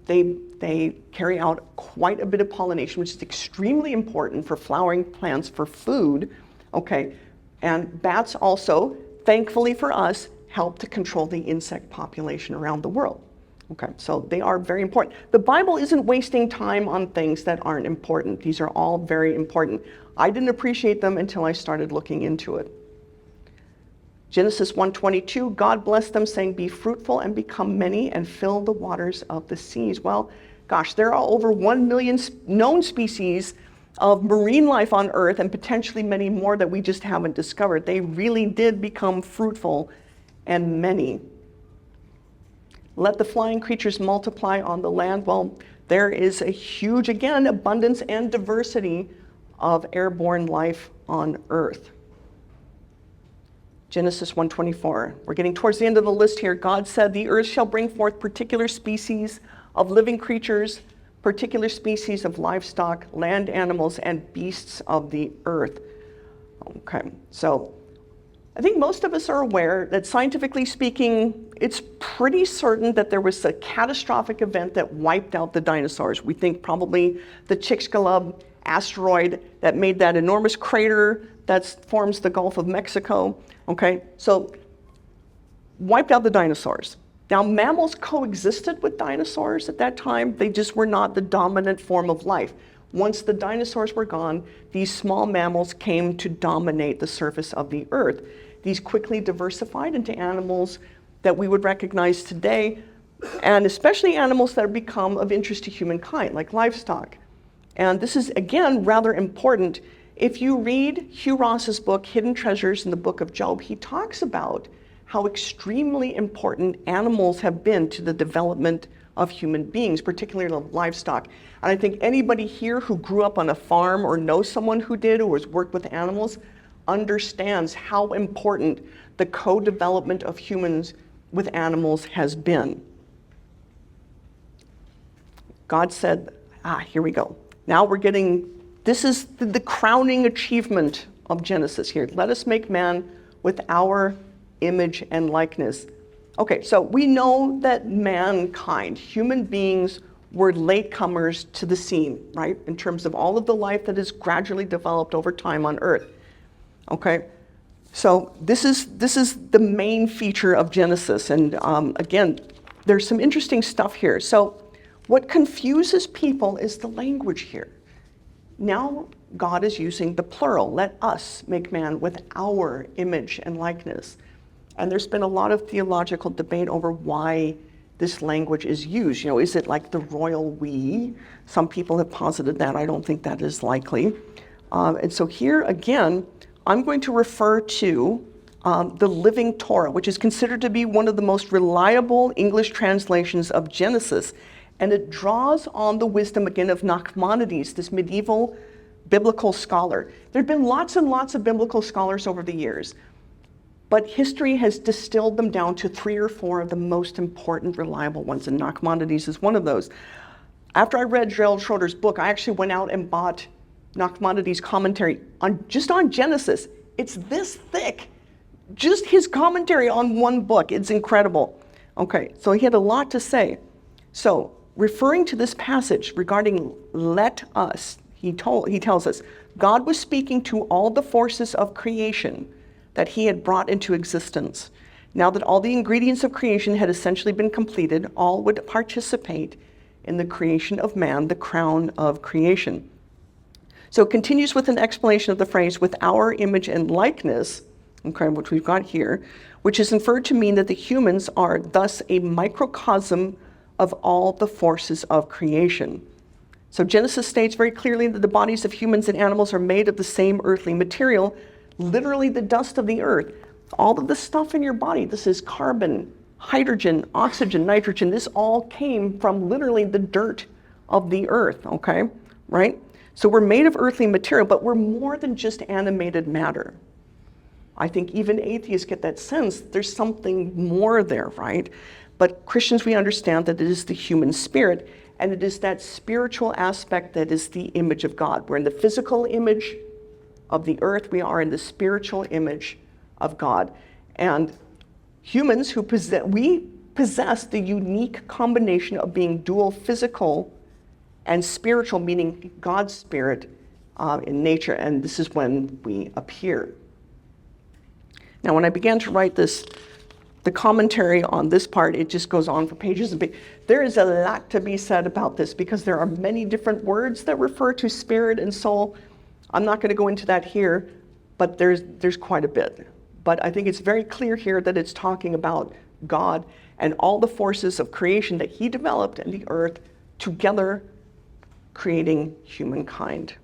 They carry out quite a bit of pollination, which is extremely important for flowering plants for food. Okay, and bats also, thankfully for us, help to control the insect population around the world. Okay, so they are very important. The Bible isn't wasting time on things that aren't important. These are all very important. I didn't appreciate them until I started looking into it. Genesis 1:22, God blessed them, saying, be fruitful and become many and fill the waters of the seas. Well, gosh, there are over 1 million known species of marine life on Earth, and potentially many more that we just haven't discovered. They really did become fruitful and many. Let the flying creatures multiply on the land. Well, there is a huge, again, abundance and diversity of airborne life on Earth. Genesis 1:24. We're getting towards the end of the list here. God said, the earth shall bring forth particular species of living creatures, particular species of livestock, land animals, and beasts of the earth. Okay, so I think most of us are aware that, scientifically speaking, it's pretty certain that there was a catastrophic event that wiped out the dinosaurs. We think probably the Chicxulub asteroid that made that enormous crater that forms the Gulf of Mexico. Okay, so wiped out the dinosaurs. Now, mammals coexisted with dinosaurs at that time. They just were not the dominant form of life. Once the dinosaurs were gone, these small mammals came to dominate the surface of the earth. These quickly diversified into animals that we would recognize today, and especially animals that have become of interest to humankind, like livestock. And this is, again, rather important. If you read Hugh Ross's book, Hidden Treasures in the Book of Job, he talks about how extremely important animals have been to the development of human beings, particularly livestock. And I think anybody here who grew up on a farm or knows someone who did, or has worked with animals, understands how important the co-development of humans with animals has been. God said, here we go. Now we're getting, this is the crowning achievement of Genesis here. Let us make man with our image and likeness. Okay, so we know that mankind, human beings, were latecomers to the scene, right? In terms of all of the life that has gradually developed over time on Earth. Okay, so this is the main feature of Genesis. And again, there's some interesting stuff here. So what confuses people is the language here. Now God is using the plural. Let us make man with our image and likeness. And there's been a lot of theological debate over why this language is used. Is it like the royal we? Some people have posited that. I don't think that is likely. And so here again, I'm going to refer to the Living Torah, which is considered to be one of the most reliable English translations of Genesis. And it draws on the wisdom again of Nachmanides, this medieval biblical scholar. There have been lots and lots of biblical scholars over the years, but history has distilled them down to 3 or 4 of the most important, reliable ones, and Nachmanides is one of those. After I read Gerald Schroeder's book, I actually went out and bought Nachmanides' commentary just on Genesis. It's this thick, just his commentary on one book. It's incredible. Okay, so he had a lot to say. So, referring to this passage regarding let us, he tells us, God was speaking to all the forces of creation that he had brought into existence. Now that all the ingredients of creation had essentially been completed, all would participate in the creation of man, the crown of creation. So it continues with an explanation of the phrase, with our image and likeness, okay, which we've got here, which is inferred to mean that the humans are thus a microcosm of all the forces of creation. So Genesis states very clearly that the bodies of humans and animals are made of the same earthly material, literally the dust of the earth. All of the stuff in your body, this is carbon, hydrogen, oxygen, nitrogen, this all came from literally the dirt of the earth, okay, right? So we're made of earthly material, but we're more than just animated matter. I think even atheists get that sense there's something more there, right? But Christians, we understand that it is the human spirit, and it is that spiritual aspect that is the image of God. We're in the physical image of the earth, we are in the spiritual image of God. And humans who possess the unique combination of being dual physical and spiritual, meaning God's spirit in nature, and this is when we appear. Now, when I began to write this, the commentary on this part, it just goes on for pages and pages. There is a lot to be said about this because there are many different words that refer to spirit and soul. I'm not going to go into that here, but there's quite a bit. But I think it's very clear here that it's talking about God and all the forces of creation that he developed in the earth together creating humankind.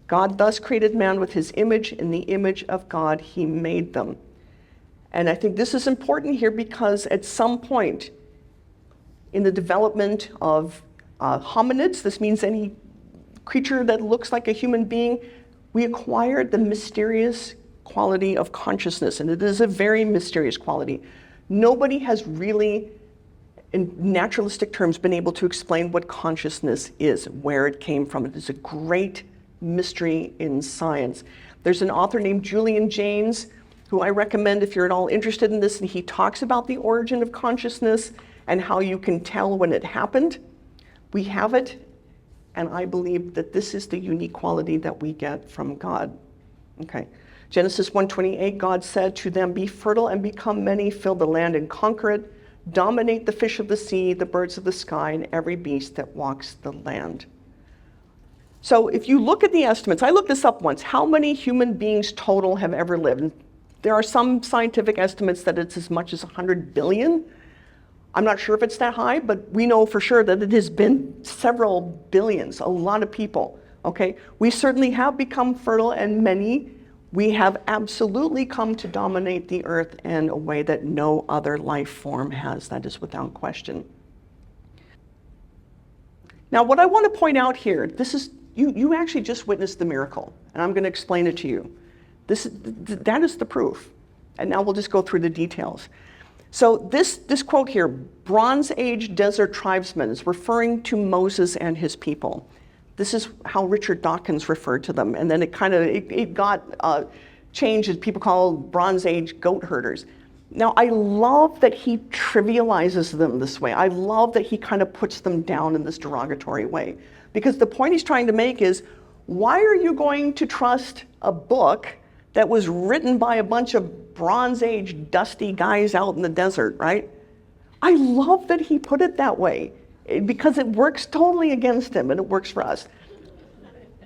God thus created man with his image. In the image of God, he made them. And I think this is important here because at some point in the development of hominids, this means any creature that looks like a human being, we acquired the mysterious quality of consciousness, and it is a very mysterious quality. Nobody has really, in naturalistic terms, been able to explain what consciousness is, where it came from. It is a great mystery in science. There's an author named Julian Jaynes, who I recommend if you're at all interested in this, and he talks about the origin of consciousness and how you can tell when it happened. We have it, and I believe that this is the unique quality that we get from God. Okay. Genesis 1:28, God said to them, be fertile and become many, fill the land and conquer it, dominate the fish of the sea, the birds of the sky, and every beast that walks the land. So if you look at the estimates, I looked this up once, how many human beings total have ever lived? And there are some scientific estimates that it's as much as 100 billion. I'm not sure if it's that high, but we know for sure that it has been several billions, a lot of people, okay? We certainly have become fertile and many. We have absolutely come to dominate the earth in a way that no other life form has. That is without question. Now, what I want to point out here, this is, you actually just witnessed the miracle, and I'm going to explain it to you. That is the proof. And now we'll just go through the details. So this quote here, Bronze Age desert tribesmen, is referring to Moses and his people. This is how Richard Dawkins referred to them. And then it got changed as people call Bronze Age goat herders. Now, I love that he trivializes them this way. I love that he kind of puts them down in this derogatory way. Because the point he's trying to make is, why are you going to trust a book that was written by a bunch of Bronze Age dusty guys out in the desert, right? I love that he put it that way because it works totally against him and it works for us.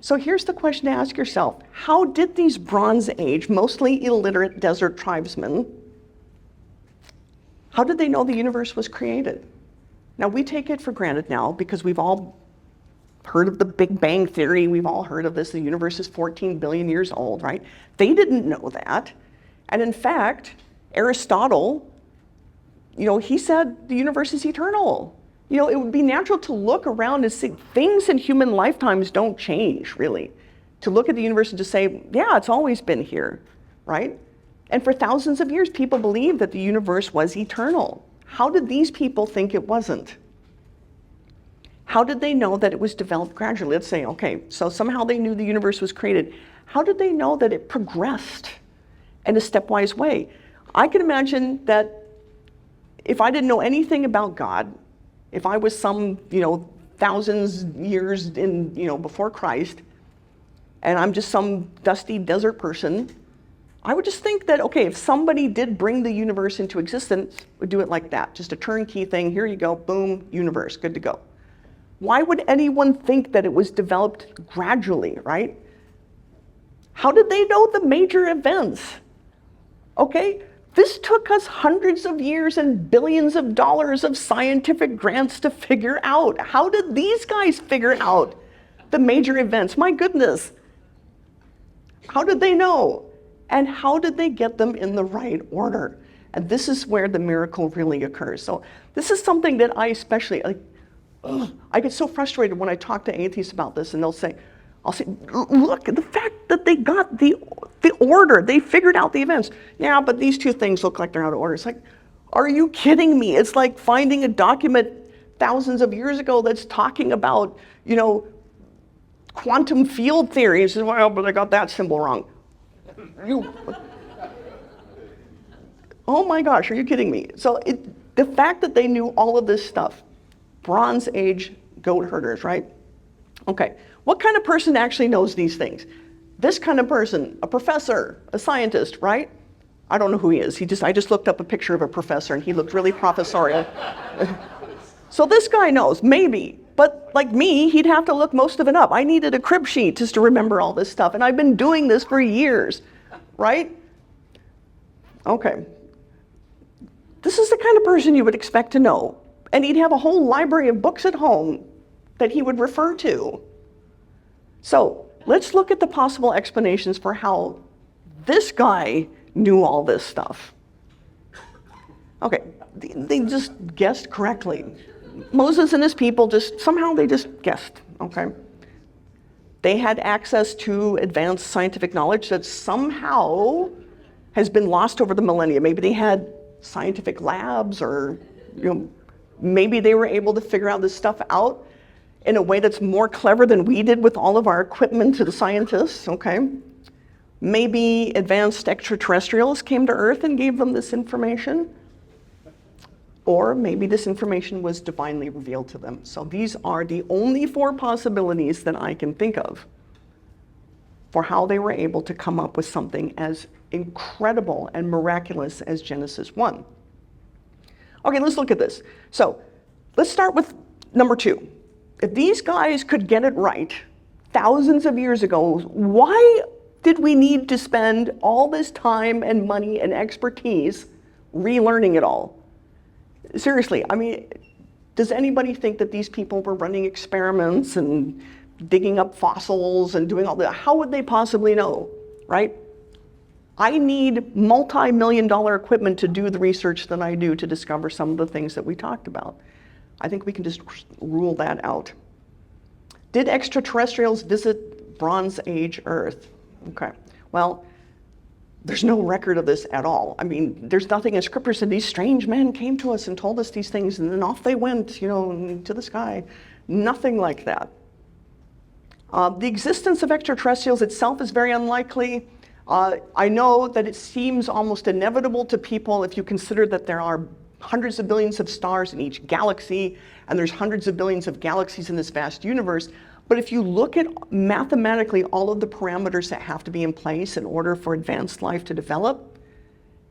So here's the question to ask yourself. How did these Bronze Age, mostly illiterate desert tribesmen, how did they know the universe was created? Now, we take it for granted now because we've all heard of the Big Bang Theory. We've all heard of this. The universe is 14 billion years old, right? They didn't know that. And in fact, Aristotle, he said the universe is eternal. It would be natural to look around and see things in human lifetimes don't change, really. To look at the universe and just say, yeah, it's always been here, right? And for thousands of years, people believed that the universe was eternal. How did these people think it wasn't? How did they know that it was developed gradually? Let's say, okay, so somehow they knew the universe was created. How did they know that it progressed in a stepwise way? I can imagine that if I didn't know anything about God, if I was some, thousands years in, before Christ, and I'm just some dusty desert person, I would just think that, okay, if somebody did bring the universe into existence, would do it like that. Just a turnkey thing, here you go, boom, universe, good to go. Why would anyone think that it was developed gradually, right? How did they know the major events? Okay, this took us hundreds of years and billions of dollars of scientific grants to figure out. How did these guys figure out the major events? My goodness. How did they know? And how did they get them in the right order? And this is where the miracle really occurs. So this is something that I especially, I get so frustrated when I talk to atheists about this, and I'll say, look, the fact that they got the order, they figured out the events. Yeah, but these two things look like they're out of order. It's like, are you kidding me? It's like finding a document thousands of years ago that's talking about, quantum field theory. And says, well, but I got that symbol wrong. Oh my gosh, are you kidding me? So the fact that they knew all of this stuff, Bronze Age goat herders, right? Okay, what kind of person actually knows these things? This kind of person, a professor, a scientist, right? I don't know who he is. I just looked up a picture of a professor and he looked really professorial. So this guy knows, maybe. But like me, he'd have to look most of it up. I needed a crib sheet just to remember all this stuff. And I've been doing this for years, right? Okay. This is the kind of person you would expect to know. And he'd have a whole library of books at home that he would refer to. So let's look at the possible explanations for how this guy knew all this stuff. Okay, they just guessed correctly. Moses and his people somehow they just guessed, okay? They had access to advanced scientific knowledge that somehow has been lost over the millennia. Maybe they had scientific labs, or maybe they were able to figure out this stuff out in a way that's more clever than we did with all of our equipment to the scientists, okay? Maybe advanced extraterrestrials came to Earth and gave them this information. Or maybe this information was divinely revealed to them. So these are the only 4 possibilities that I can think of for how they were able to come up with something as incredible and miraculous as Genesis 1. Okay, let's look at this. So let's start with number 2. If these guys could get it right thousands of years ago, why did we need to spend all this time and money and expertise relearning it all? Seriously, I mean, does anybody think that these people were running experiments and digging up fossils and doing all that? How would they possibly know, right? I need multi-million-dollar equipment to do the research that I do to discover some of the things that we talked about. I think we can just rule that out. Did extraterrestrials visit Bronze Age Earth? Okay, well, there's no record of this at all. I mean, there's nothing in scripture said these strange men came to us and told us these things and then off they went, to the sky. Nothing like that. The existence of extraterrestrials itself is very unlikely. I know that it seems almost inevitable to people if you consider that there are hundreds of billions of stars in each galaxy, and there's hundreds of billions of galaxies in this vast universe. But if you look at mathematically all of the parameters that have to be in place in order for advanced life to develop,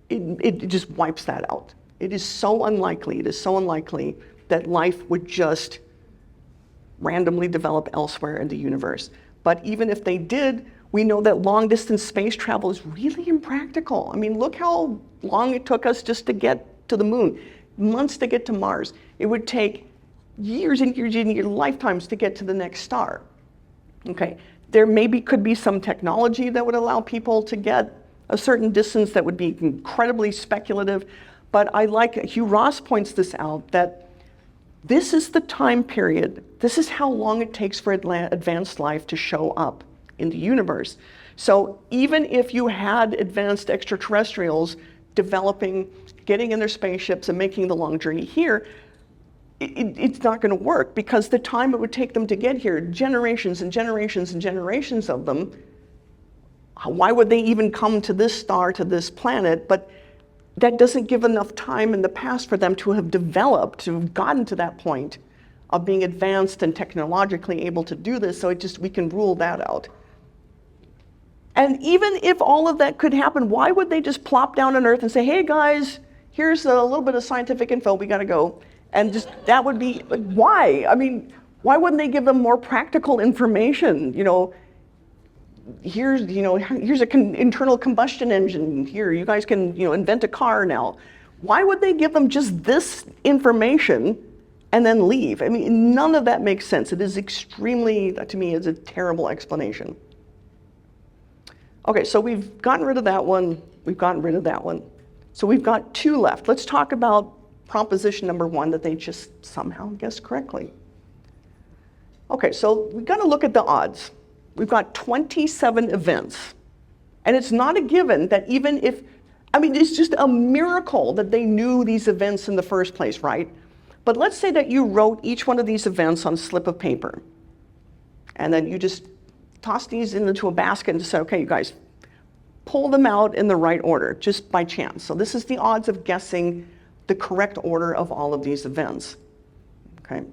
it just wipes that out. It is so unlikely that life would just randomly develop elsewhere in the universe. But even if they did, we know that long-distance space travel is really impractical. I mean, look how long it took us just to get to the moon, months to get to Mars. It would take years and years and years, lifetimes to get to the next star. Okay, there maybe could be some technology that would allow people to get a certain distance that would be incredibly speculative, but I like, Hugh Ross points this out, that this is the time period, this is how long it takes for advanced life to show up in the universe. So even if you had advanced extraterrestrials developing, getting in their spaceships and making the long journey here, it's not going to work, because the time it would take them to get here, generations and generations and generations of them, why would they even come to this star, to this planet? But that doesn't give enough time in the past for them to have developed, to have gotten to that point of being advanced and technologically able to do this. So we can rule that out. And even if all of that could happen, why would they just plop down on Earth and say, hey guys, here's a little bit of scientific info, we gotta go. And just, that would be, like, why? I mean, why wouldn't they give them more practical information? Here's an internal combustion engine. Here, you guys can invent a car now. Why would they give them just this information and then leave? I mean, none of that makes sense. It is extremely, to me, it's a terrible explanation. Okay, so we've gotten rid of that one. We've gotten rid of that one. So we've got two left. Let's talk about proposition number one that they just somehow guessed correctly. Okay, so we've got to look at the odds. We've got 27 events. And it's not a given that even if, it's just a miracle that they knew these events in the first place, right? But let's say that you wrote each one of these events on a slip of paper. And then you just toss these into a basket and just say, okay, you guys, pull them out in the right order, just by chance. So this is the odds of guessing the correct order of all of these events, okay?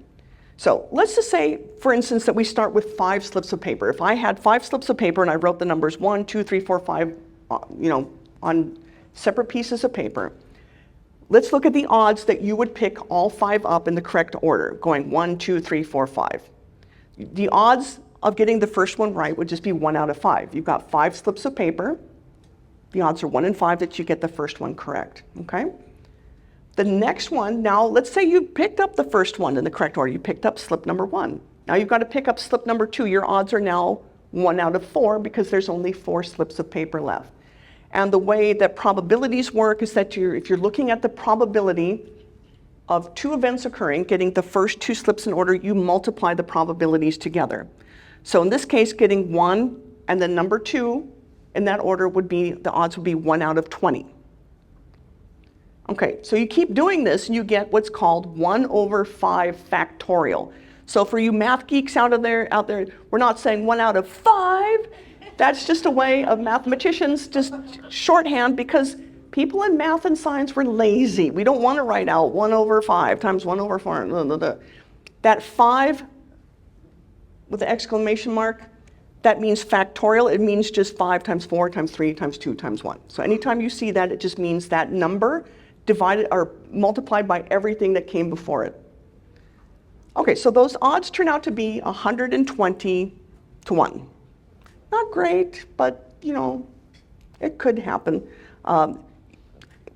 So let's just say, for instance, that we start with 5 slips of paper. If I had 5 slips of paper and I wrote the numbers 1, 2, 3, 4, 5, on separate pieces of paper, let's look at the odds that you would pick all 5 up in the correct order, going 1, 2, 3, 4, 5. The odds of getting the first one right would just be 1 out of 5. You've got 5 slips of paper. The odds are 1 in 5 that you get the first one correct, okay? The next one, now let's say you picked up the first one in the correct order. You picked up slip number 1. Now you've got to pick up slip number 2. Your odds are now 1 out of 4 because there's only 4 slips of paper left. And the way that probabilities work is that if you're looking at the probability of 2 events occurring, getting the first 2 slips in order, you multiply the probabilities together. So in this case, getting 1 and then number 2 in that order the odds would be 1 out of 20. Okay, so you keep doing this and you get what's called 1 over 5 factorial. So for you math geeks out there, we're not saying 1 out of 5. That's just a way of mathematicians just shorthand because people in math and science were lazy. We don't want to write out 1 over 5 times 1 over 4. Blah, blah, blah. That 5 with the exclamation mark, that means factorial. It means just 5 times 4 times 3 times 2 times 1. So anytime you see that, it just means that number divided or multiplied by everything that came before it. Okay, so those odds turn out to be 120 to 1. Not great, but it could happen.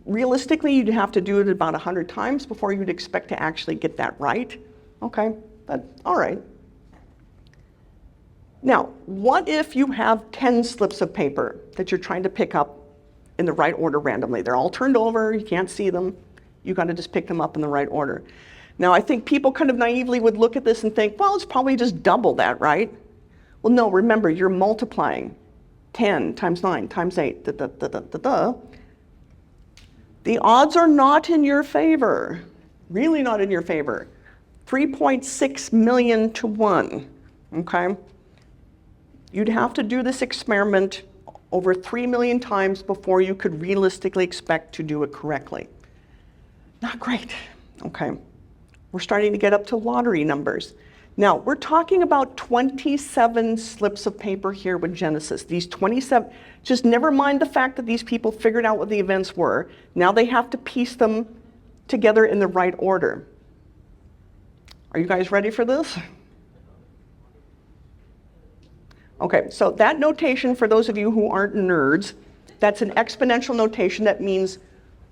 Realistically, you'd have to do it about 100 times before you'd expect to actually get that right. Okay, but all right. Now, what if you have 10 slips of paper that you're trying to pick up in the right order randomly? They're all turned over, you can't see them. You got to just pick them up in the right order. Now, I think people kind of naively would look at this and think, well, it's probably just double that, right? Well, no, remember, you're multiplying 10 times 9 times 8, The odds are not in your favor, really not in your favor. 3.6 million to 1, okay? You'd have to do this experiment over 3 million times before you could realistically expect to do it correctly. Not great, okay? We're starting to get up to lottery numbers. Now, we're talking about 27 slips of paper here with Genesis. These 27, just never mind the fact that these people figured out what the events were. Now they have to piece them together in the right order. Are you guys ready for this? Okay, so that notation, for those of you who aren't nerds, that's an exponential notation that means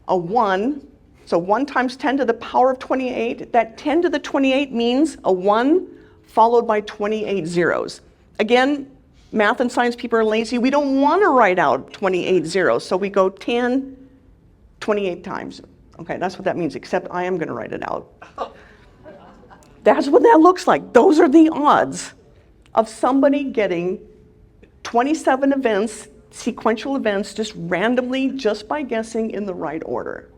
a 1. So 1 times 10 to the power of 28. That 10 to the 28 means a 1 followed by 28 zeros. Again, math and science people are lazy. We don't want to write out 28 zeros, so we go 10, 28 times. Okay, that's what that means, except I am going to write it out. That's what that looks like. Those are the odds of somebody getting 27 events, sequential events, just randomly, just by guessing in the right order.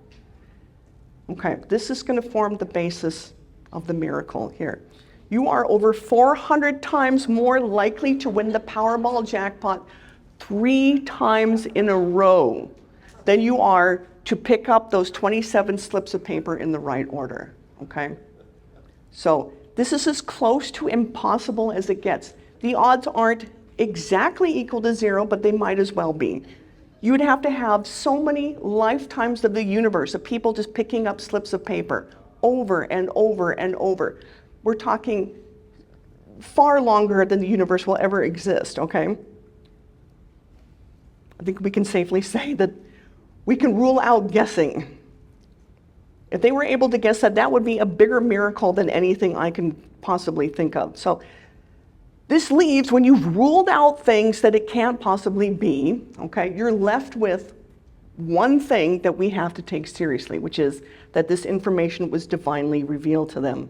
Okay, this is going to form the basis of the miracle here. You are over 400 times more likely to win the Powerball jackpot 3 times in a row than you are to pick up those 27 slips of paper in the right order, okay? So this is as close to impossible as it gets. The odds aren't exactly equal to 0, but they might as well be. You would have to have so many lifetimes of the universe of people just picking up slips of paper over and over and over. We're talking far longer than the universe will ever exist, okay? I think we can safely say that we can rule out guessing. If they were able to guess that, that would be a bigger miracle than anything I can possibly think of. So this leaves, when you've ruled out things that it can't possibly be, okay, you're left with one thing that we have to take seriously, which is that this information was divinely revealed to them.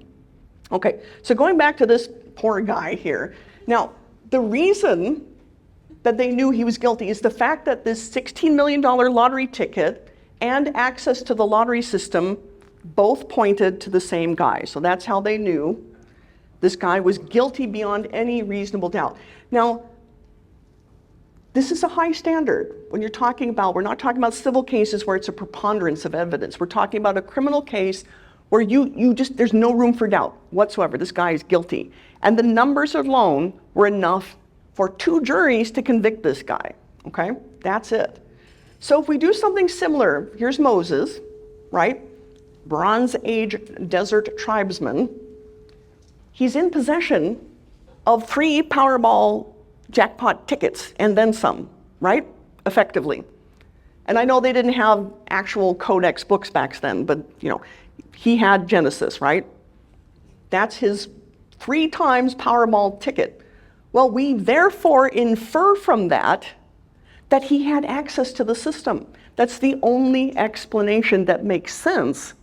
Okay, so going back to this poor guy here. Now, the reason that they knew he was guilty is the fact that this $16 million lottery ticket and access to the lottery system both pointed to the same guy. So that's how they knew this guy was guilty beyond any reasonable doubt. Now, this is a high standard. When you're talking about, we're not talking about civil cases where it's a preponderance of evidence. We're talking about a criminal case where there's no room for doubt whatsoever. This guy is guilty. And the numbers alone were enough for 2 juries to convict this guy, okay? That's it. So if we do something similar, here's Moses, right? Bronze Age desert tribesman. He's in possession of 3 Powerball jackpot tickets and then some, right? Effectively. And I know they didn't have actual codex books back then, but he had Genesis, right? That's his 3 times Powerball ticket. Well, we therefore infer from that he had access to the system. That's the only explanation that makes sense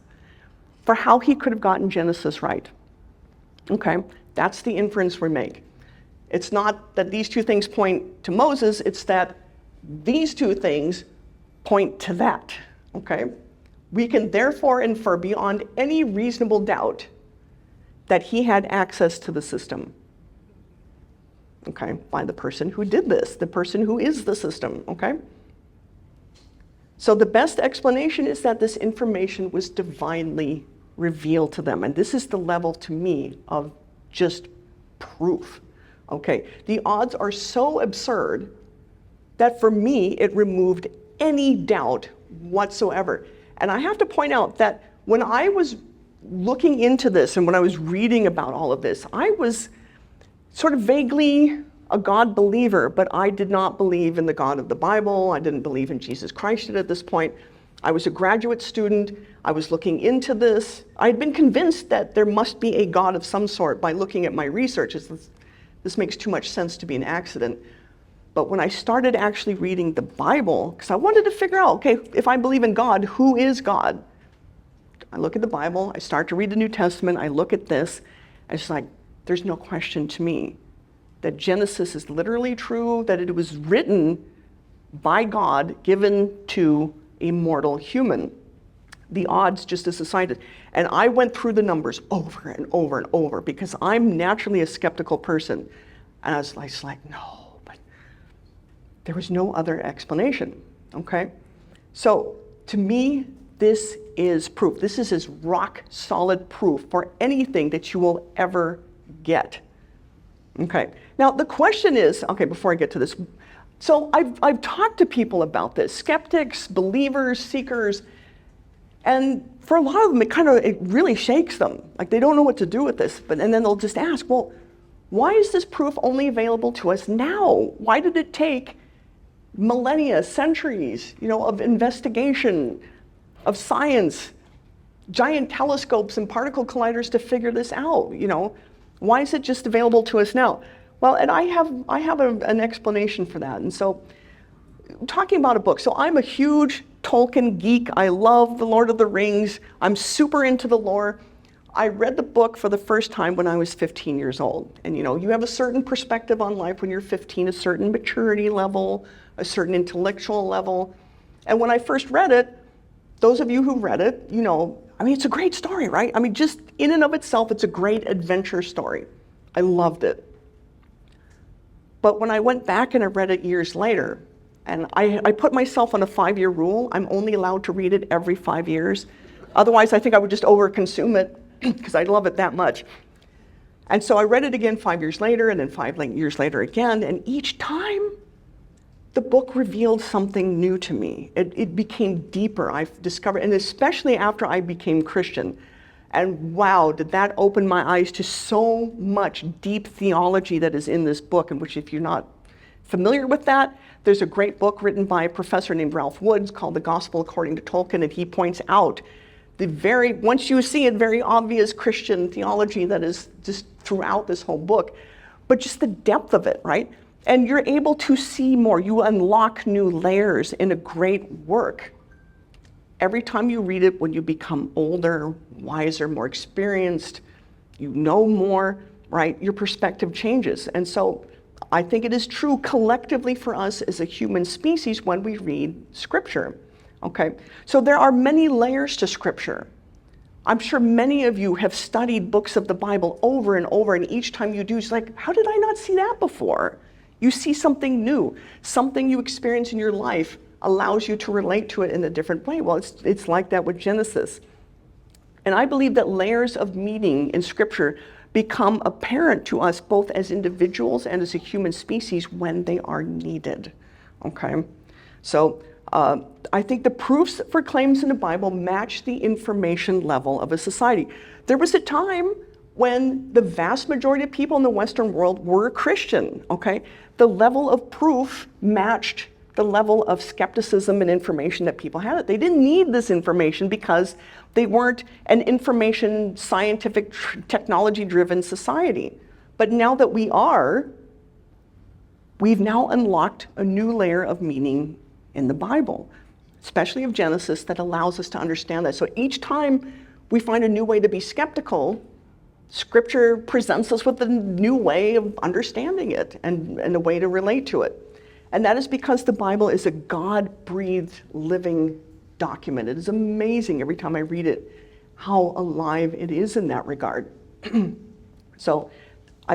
for how he could have gotten Genesis right. Okay, that's the inference we make. It's not that these 2 things point to Moses, it's that these 2 things point to that, okay? We can therefore infer beyond any reasonable doubt that he had access to the system, okay, by the person who did this, the person who is the system, okay? So the best explanation is that this information was divinely revealed to them. And this is the level, to me, of just proof. Okay, the odds are so absurd that for me, it removed any doubt whatsoever. And I have to point out that when I was looking into this and when I was reading about all of this, I was sort of vaguely a God believer, but I did not believe in the God of the Bible. I didn't believe in Jesus Christ at this point. I was a graduate student. I was looking into this. I had been convinced that there must be a God of some sort by looking at my research. This makes too much sense to be an accident. But when I started actually reading the Bible, because I wanted to figure out, okay, if I believe in God, who is God? I look at the Bible, I start to read the New Testament, I look at this, and it's like, there's no question to me that Genesis is literally true, that it was written by God, given to a mortal human. The odds just as decided. And I went through the numbers over and over and over because I'm naturally a skeptical person. And I was like, no, but there was no other explanation, okay? So to me, this is proof. This is as rock solid proof for anything that you will ever get. Okay, now the question is, okay, before I get to this, so I've talked to people about this, skeptics, believers, seekers, and for a lot of them, it really shakes them. Like they don't know what to do with this, and then they'll just ask, well, why is this proof only available to us now? Why did it take millennia, centuries, of investigation, of science, giant telescopes and particle colliders to figure this out, Why is it just available to us now? Well, and I have an explanation for that. And so, talking about a book, so I'm a huge Tolkien geek. I love The Lord of the Rings. I'm super into the lore. I read the book for the first time when I was 15 years old. And you have a certain perspective on life when you're 15, a certain maturity level, a certain intellectual level. And when I first read it, those of you who read it, it's a great story, right? Just in and of itself, it's a great adventure story. I loved it. But when I went back and I read it years later, and I put myself on a 5-year rule, I'm only allowed to read it every 5 years. Otherwise, I think I would just overconsume it because I love it that much. And so I read it again 5 years later, and then 5 years later again, and each time the book revealed something new to me. It became deeper. I've discovered, and especially after I became Christian. And wow, did that open my eyes to so much deep theology that is in this book, in which, if you're not familiar with that, there's a great book written by a professor named Ralph Woods called The Gospel According to Tolkien, and he points out once you see it, very obvious Christian theology that is just throughout this whole book, but just the depth of it, right? And you're able to see more. You unlock new layers in a great work. Every time you read it, when you become older, wiser, more experienced, you know more, right? Your perspective changes. And so I think it is true collectively for us as a human species when we read Scripture, okay? So there are many layers to Scripture. I'm sure many of you have studied books of the Bible over and over, and each time you do, it's like, how did I not see that before? You see something new, something you experience in your life allows you to relate to it in a different way. Well, it's like that with Genesis. And I believe that layers of meaning in Scripture become apparent to us both as individuals and as a human species when they are needed, okay? So I think the proofs for claims in the Bible match the information level of a society. There was a time when the vast majority of people in the Western world were Christian, okay? The level of proof matched the level of skepticism and information that people had. They didn't need this information because they weren't an information, scientific, technology-driven society. But now that we are, we've now unlocked a new layer of meaning in the Bible, especially of Genesis, that allows us to understand that. So each time we find a new way to be skeptical, Scripture presents us with a new way of understanding it and a way to relate to it. And that is because the Bible is a God-breathed living document. It is amazing every time I read it how alive it is in that regard. So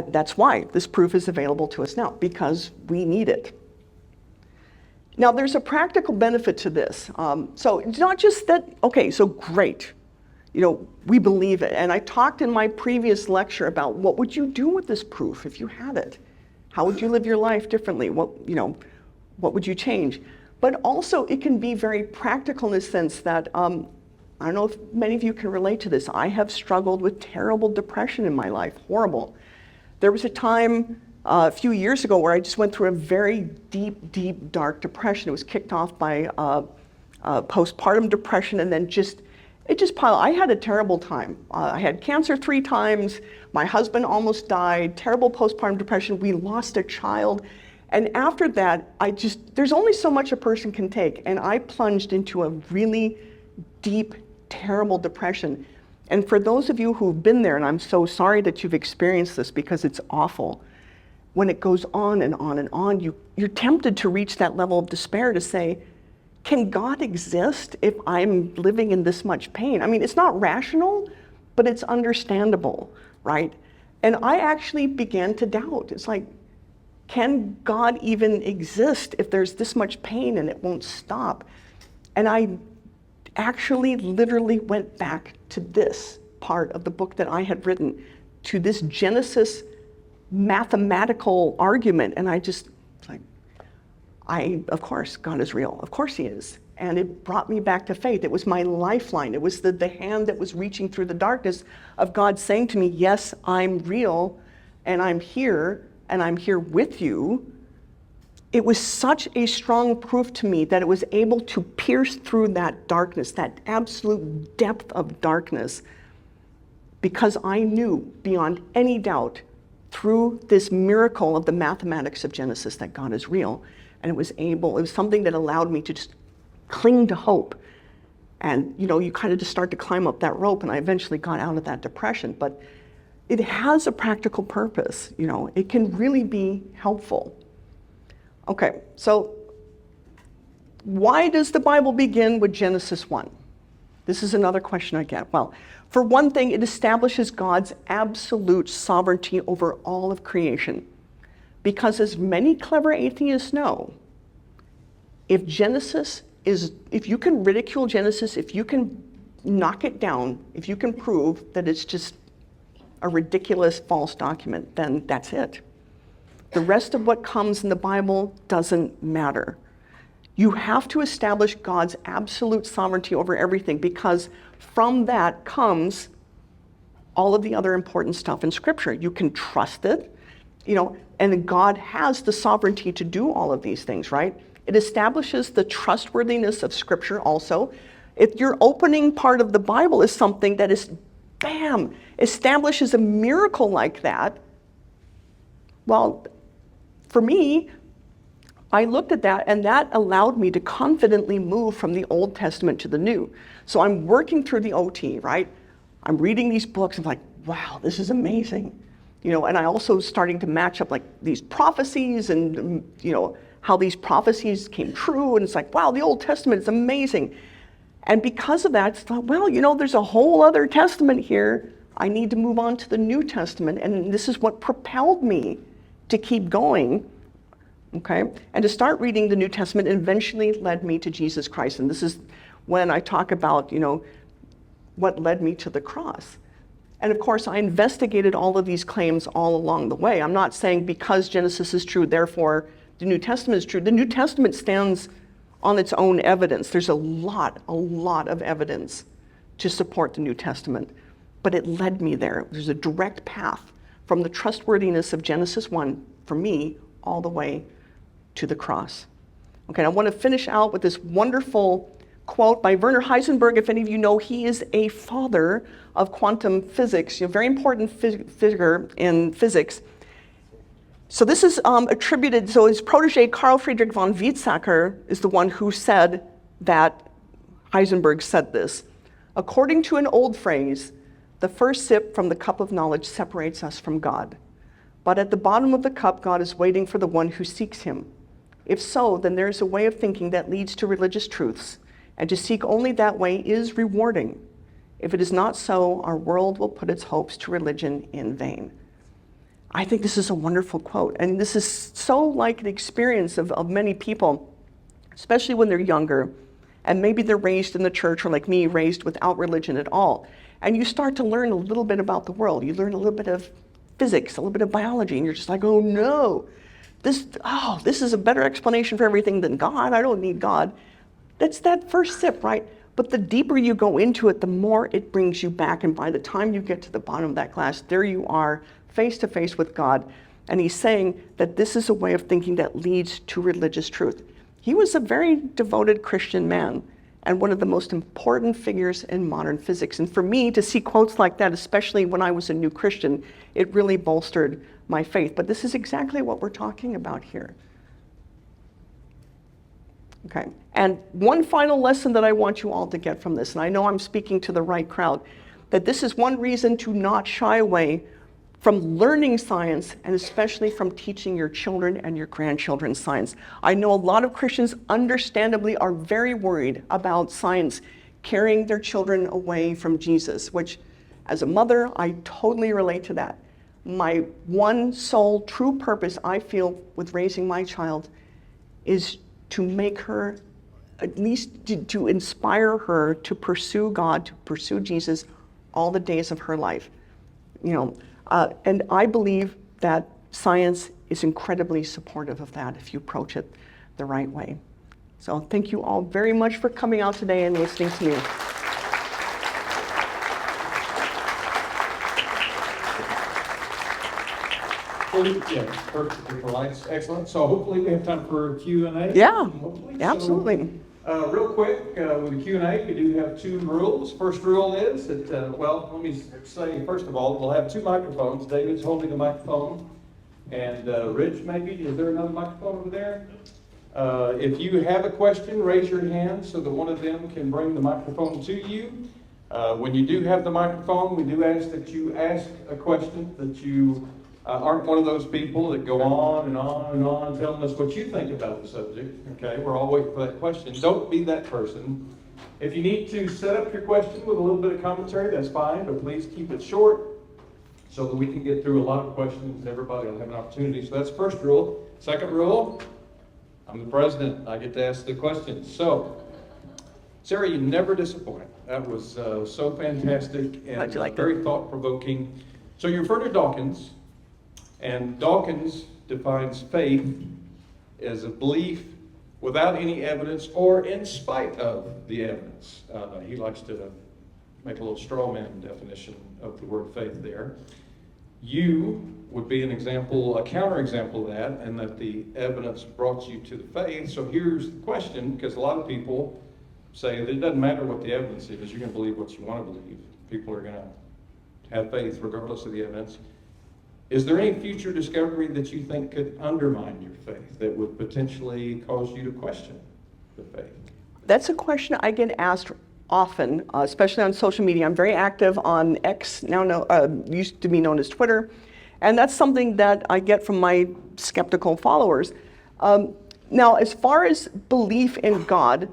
that's why this proof is available to us now, because we need it. Now, there's a practical benefit to this. So it's not just that, okay, so great. You know, we believe it. And I talked in my previous lecture about what would you do with this proof if you had it? How would you live your life differently? What would you change? But also it can be very practical in the sense that, I don't know if many of you can relate to this. I have struggled with terrible depression in my life, horrible. There was a time a few years ago where I just went through a very deep, deep, dark depression. It was kicked off by postpartum depression, and then it just piled. I had a terrible time. I had cancer 3 times. My husband almost died. Terrible postpartum depression. We lost a child. And after that, there's only so much a person can take. And I plunged into a really deep, terrible depression. And for those of you who've been there, and I'm so sorry that you've experienced this because it's awful, when it goes on and on and on, you're tempted to reach that level of despair to say, can God exist if I'm living in this much pain? I mean, it's not rational, but it's understandable, right? And I actually began to doubt. It's like, can God even exist if there's this much pain and it won't stop? And I actually literally went back to this part of the book that I had written, to this Genesis mathematical argument, and of course, God is real. Of course he is. And it brought me back to faith. It was my lifeline. It was the hand that was reaching through the darkness of God saying to me, yes, I'm real, and I'm here with you. It was such a strong proof to me that it was able to pierce through that darkness, that absolute depth of darkness, because I knew beyond any doubt through this miracle of the mathematics of Genesis that God is real. And it was something that allowed me to just cling to hope. And you kind of just start to climb up that rope, and I eventually got out of that depression. But it has a practical purpose, it can really be helpful. Okay, so why does the Bible begin with Genesis 1? This is another question I get. Well, for one thing, it establishes God's absolute sovereignty over all of creation. Because as many clever atheists know, if you can ridicule Genesis, if you can knock it down, if you can prove that it's just a ridiculous false document, then that's it. The rest of what comes in the Bible doesn't matter. You have to establish God's absolute sovereignty over everything, because from that comes all of the other important stuff in Scripture. You can trust it, and God has the sovereignty to do all of these things, right? It establishes the trustworthiness of Scripture also. If your opening part of the Bible is something that is, bam, establishes a miracle like that, well, for me, I looked at that, and that allowed me to confidently move from the Old Testament to the New. So I'm working through the OT, right? I'm reading these books, and I'm like, wow, this is amazing. And I also starting to match up like these prophecies and, how these prophecies came true. And it's like, wow, the Old Testament is amazing. And because of that, it's thought, well, there's a whole other testament here. I need to move on to the New Testament. And this is what propelled me to keep going, okay? And to start reading the New Testament eventually led me to Jesus Christ. And this is when I talk about, what led me to the cross. And of course, I investigated all of these claims all along the way. I'm not saying because Genesis is true, therefore the New Testament is true. The New Testament stands on its own evidence. There's a lot of evidence to support the New Testament, but it led me there. There's a direct path from the trustworthiness of Genesis 1, for me, all the way to the cross. Okay, I want to finish out with this wonderful quote by Werner Heisenberg. If any of you know, he is a father of quantum physics, a very important figure in physics. So this is attributed, so his protege Carl Friedrich von Weizsäcker is the one who said that Heisenberg said this. According to an old phrase, the first sip from the cup of knowledge separates us from God. But at the bottom of the cup, God is waiting for the one who seeks him. If so, then there is a way of thinking that leads to religious truths, and to seek only that way is rewarding. If it is not so, our world will put its hopes to religion in vain. I think this is a wonderful quote, and this is so like the experience of many people, especially when they're younger, and maybe they're raised in the church, or like me, raised without religion at all. And you start to learn a little bit about the world. You learn a little bit of physics, a little bit of biology, and you're just like, oh no, this is a better explanation for everything than God. I don't need God. That's that first sip, right? But the deeper you go into it, the more it brings you back. And by the time you get to the bottom of that glass, there you are, face to face with God. And he's saying that this is a way of thinking that leads to religious truth. He was a very devoted Christian man and one of the most important figures in modern physics. And for me to see quotes like that, especially when I was a new Christian, it really bolstered my faith. But this is exactly what we're talking about here. Okay, and one final lesson that I want you all to get from this, and I know I'm speaking to the right crowd, that this is one reason to not shy away from learning science, and especially from teaching your children and your grandchildren science. I know a lot of Christians understandably are very worried about science carrying their children away from Jesus, which as a mother, I totally relate to that. My one sole true purpose I feel with raising my child is to make her, at least to inspire her to pursue God, to pursue Jesus all the days of her life. And I believe that science is incredibly supportive of that if you approach it the right way. So thank you all very much for coming out today and listening to me. Yeah, perfect. Excellent. So hopefully we have time for Q&A. Yeah, absolutely. So, real quick, with the Q&A, we do have two rules. First rule is that, let me say, first of all, we'll have two microphones. David's holding the microphone. And Rich, maybe, is there another microphone over there? If you have a question, raise your hand so that one of them can bring the microphone to you. When you do have the microphone, we do ask that you ask a question, that you aren't one of those people that go on and on and on telling us what you think about the subject. Okay, we're all waiting for that question. Don't be that person. If you need to set up your question with a little bit of commentary, that's fine, but please keep it short so that we can get through a lot of questions and everybody will have an opportunity. So that's the first rule. Second rule, I'm the president. I get to ask the questions. So, Sarah, you never disappoint. That was so fantastic and very thought-provoking. So you refer to Dawkins, and Dawkins defines faith as a belief without any evidence or in spite of the evidence. He likes to make a little straw man definition of the word faith there. You would be an example, a counterexample of that, and that the evidence brought you to the faith. So here's the question, because a lot of people say that it doesn't matter what the evidence is, you're going to believe what you want to believe. People are going to have faith regardless of the evidence. Is there any future discovery that you think could undermine your faith, that would potentially cause you to question the faith? That's a question I get asked often, especially on social media. I'm very active on X, now used to be known as Twitter, and that's something that I get from my skeptical followers. Now, as far as belief in God,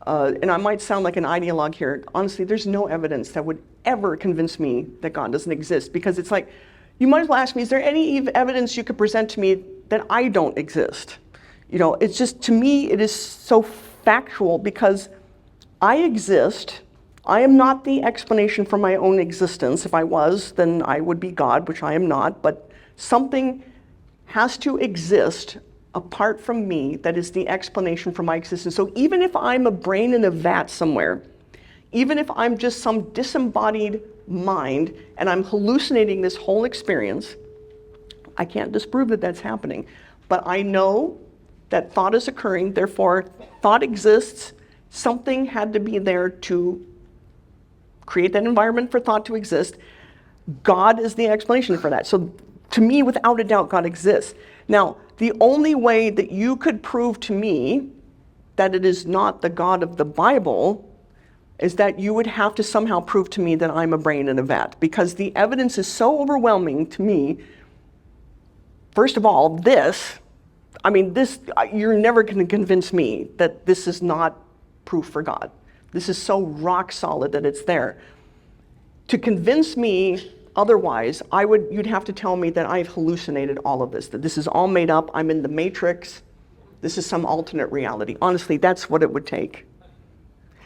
and I might sound like an ideologue here, honestly, there's no evidence that would ever convince me that God doesn't exist, because it's like, you might as well ask me, is there any evidence you could present to me that I don't exist? You know, it's just, to me, it is so factual, because I exist. I am not the explanation for my own existence. If I was, then I would be God, which I am not, but something has to exist apart from me that is the explanation for my existence. So even if I'm a brain in a vat somewhere, even if I'm just some disembodied mind and I'm hallucinating this whole experience, I can't disprove that that's happening. But I know that thought is occurring, therefore thought exists. Something had to be there to create that environment for thought to exist. God is the explanation for that. So to me, without a doubt, God exists. Now, the only way that you could prove to me that it is not the God of the Bible is that you would have to somehow prove to me that I'm a brain in a vat, because the evidence is so overwhelming to me. First of all, you're never going to convince me that this is not proof for God. This is so rock solid that it's there. To convince me otherwise, you'd have to tell me that I've hallucinated all of this, that this is all made up, I'm in the Matrix, this is some alternate reality. Honestly, that's what it would take.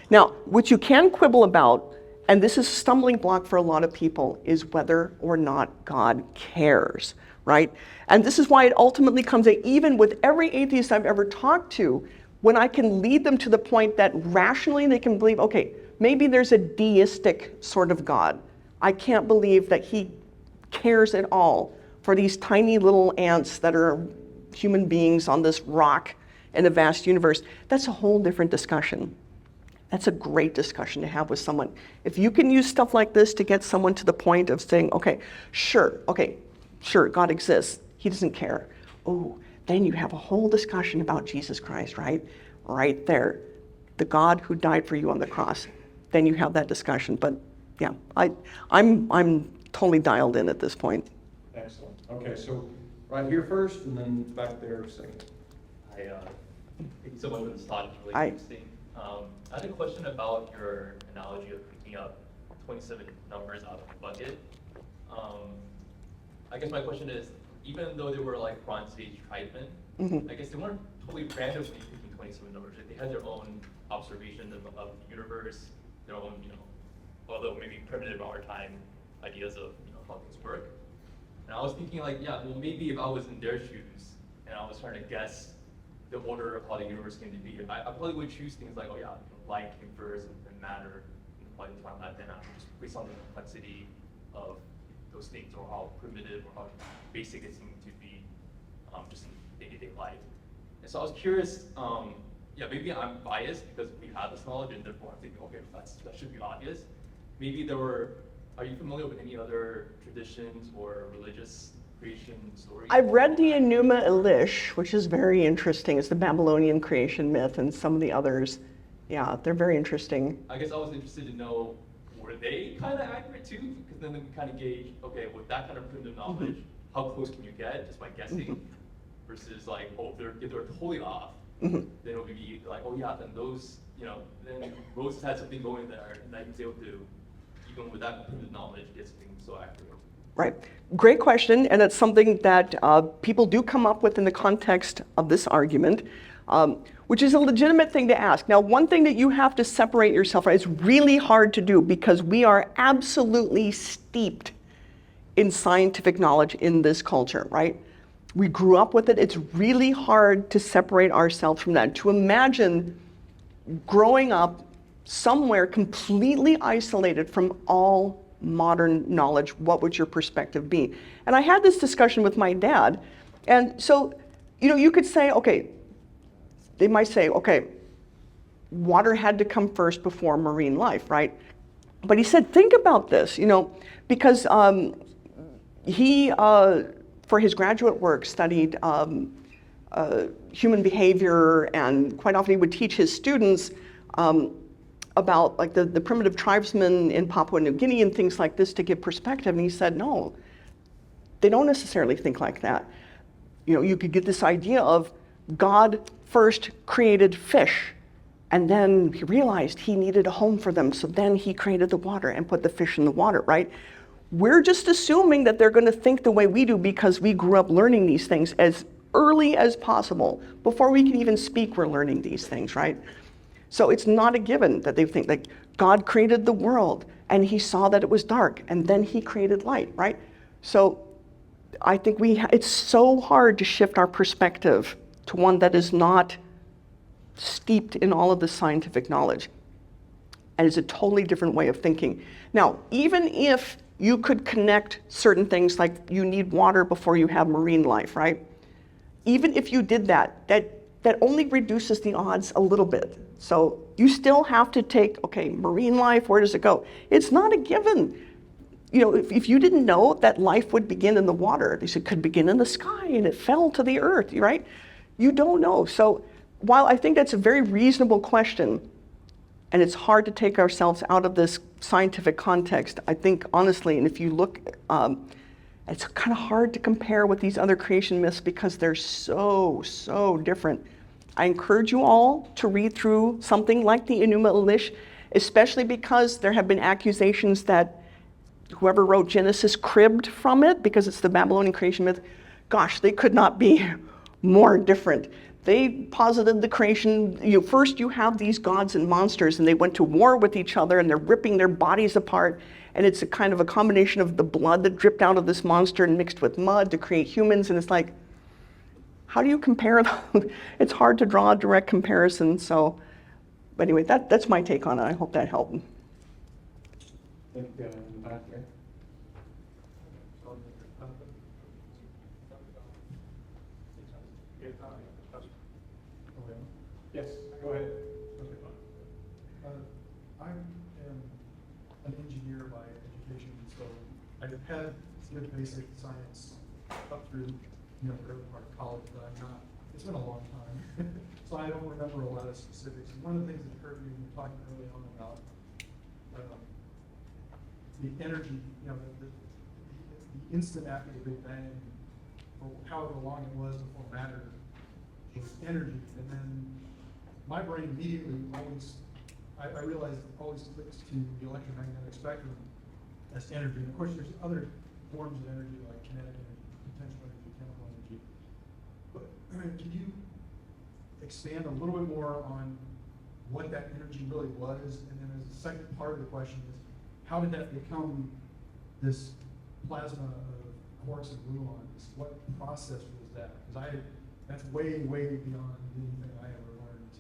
Now, what you can quibble about, and this is a stumbling block for a lot of people, is whether or not God cares, right? And this is why it ultimately comes at, even with every atheist I've ever talked to, when I can lead them to the point that rationally they can believe, okay, maybe there's a deistic sort of God. I can't believe that he cares at all for these tiny little ants that are human beings on this rock in a vast universe. That's a whole different discussion. That's a great discussion to have with someone. If you can use stuff like this to get someone to the point of saying, okay, sure, God exists. He doesn't care. Oh, then you have a whole discussion about Jesus Christ, right? Right there. The God who died for you on the cross. Then you have that discussion. But yeah, I'm totally dialed in at this point. Excellent. Okay, so right here first, and then back there second. Thank you so much for this talk. It's really interesting. I had a question about your analogy of picking up 27 numbers out of a bucket. I guess my question is, even though they were like Bronze Age tribesmen, I guess they weren't totally randomly picking 27 numbers. Right? They had their own observation of the universe, their own, although maybe primitive our time ideas of how things work. And I was thinking like, yeah, well maybe if I was in their shoes and I was trying to guess the order of how the universe came to be, I probably would choose things like, light came first and matter, and probably find that then just based on the complexity of those things, or how primitive or how basic it seemed to be just in day-to-day life. And so I was curious, maybe I'm biased because we have this knowledge and therefore I'm thinking, okay, that should be obvious. Maybe are you familiar with any other traditions or religious creation stories? I've read the Enuma Elish, which is very interesting. It's the Babylonian creation myth, and some of the others. Yeah, they're very interesting. I guess I was interested to know, were they kind of accurate too? Because then we kind of gauge, okay, with that kind of primitive knowledge, how close can you get just by guessing? Versus like, if they're totally off, then it would be like, then those, then Moses had something going there, and that he was able to, even with that primitive knowledge, get something so accurate. Right. Great question, and it's something that people do come up with in the context of this argument, which is a legitimate thing to ask. Now, one thing that you have to separate yourself from, it's really hard to do because we are absolutely steeped in scientific knowledge in this culture, right? We grew up with it. It's really hard to separate ourselves from that. To imagine growing up somewhere completely isolated from all modern knowledge, what would your perspective be? And I had this discussion with my dad. And so, you could say, okay, they might say, okay, water had to come first before marine life, right? But he said, think about this, because he, for his graduate work, studied human behavior, and quite often he would teach his students about like the primitive tribesmen in Papua New Guinea and things like this to give perspective. And he said, no, they don't necessarily think like that. You could get this idea of God first created fish, and then he realized he needed a home for them. So then he created the water and put the fish in the water, right? We're just assuming that they're going to think the way we do because we grew up learning these things as early as possible. Before we can even speak, we're learning these things, right? So it's not a given that they think like God created the world and he saw that it was dark and then he created light, right? So I think it's so hard to shift our perspective to one that is not steeped in all of the scientific knowledge. And it's a totally different way of thinking. Now, even if you could connect certain things like you need water before you have marine life, right? Even if you did that only reduces the odds a little bit. So you still have to take, okay, marine life, where does it go? It's not a given. If you didn't know that life would begin in the water, they said it could begin in the sky and it fell to the earth, right? You don't know. So while I think that's a very reasonable question, and it's hard to take ourselves out of this scientific context, I think honestly, and if you look, it's kind of hard to compare with these other creation myths because they're so different. I encourage you all to read through something like the Enuma Elish, especially because there have been accusations that whoever wrote Genesis cribbed from it because it's the Babylonian creation myth. Gosh, they could not be more different. They posited the creation, first you have these gods and monsters and they went to war with each other and they're ripping their bodies apart, and it's a kind of a combination of the blood that dripped out of this monster and mixed with mud to create humans, and it's like, how do you compare them? It's hard to draw a direct comparison. So anyway, that's my take on it. I hope that helped. Thank you, in the back there. Yes, go ahead. I am an engineer by education, so I've had good basic science up through the early part of college, but it's been a long time. So I don't remember a lot of specifics. And one of the things that occurred to me when you were talking early on about the energy, the instant after the Big Bang, or however long it was before matter was energy. And then my brain immediately I realized it always clicks to the electromagnetic spectrum as energy. And of course, there's other forms of energy like kinetic energy, potential energy, chemical energy. But can you expand a little bit more on what that energy really was? And then as a second part of the question is, how did that become this plasma of quarks and gluons? What process was that? Because that's way beyond anything I ever learned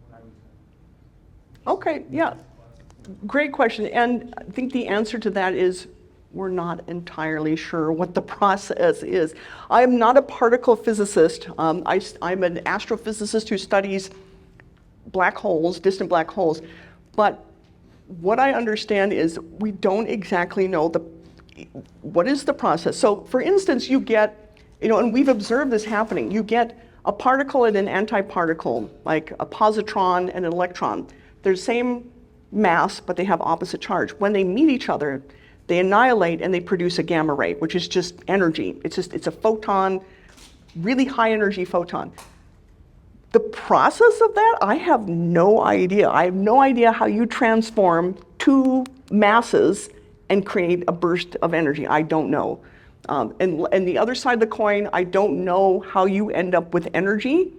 when I was Okay, yeah, great question. And I think the answer to that is we're not entirely sure what the process is. I am not a particle physicist. I'm an astrophysicist who studies black holes, distant black holes. But what I understand is we don't exactly know what is the process. So for instance, you get, and we've observed this happening, you get a particle and an antiparticle, like a positron and an electron. They're the same mass, but they have opposite charge. When they meet each other, they annihilate and they produce a gamma ray, which is just energy. It's a photon, really high energy photon. The process of that, I have no idea. I have no idea how you transform two masses and create a burst of energy. I don't know. And the other side of the coin, I don't know how you end up with energy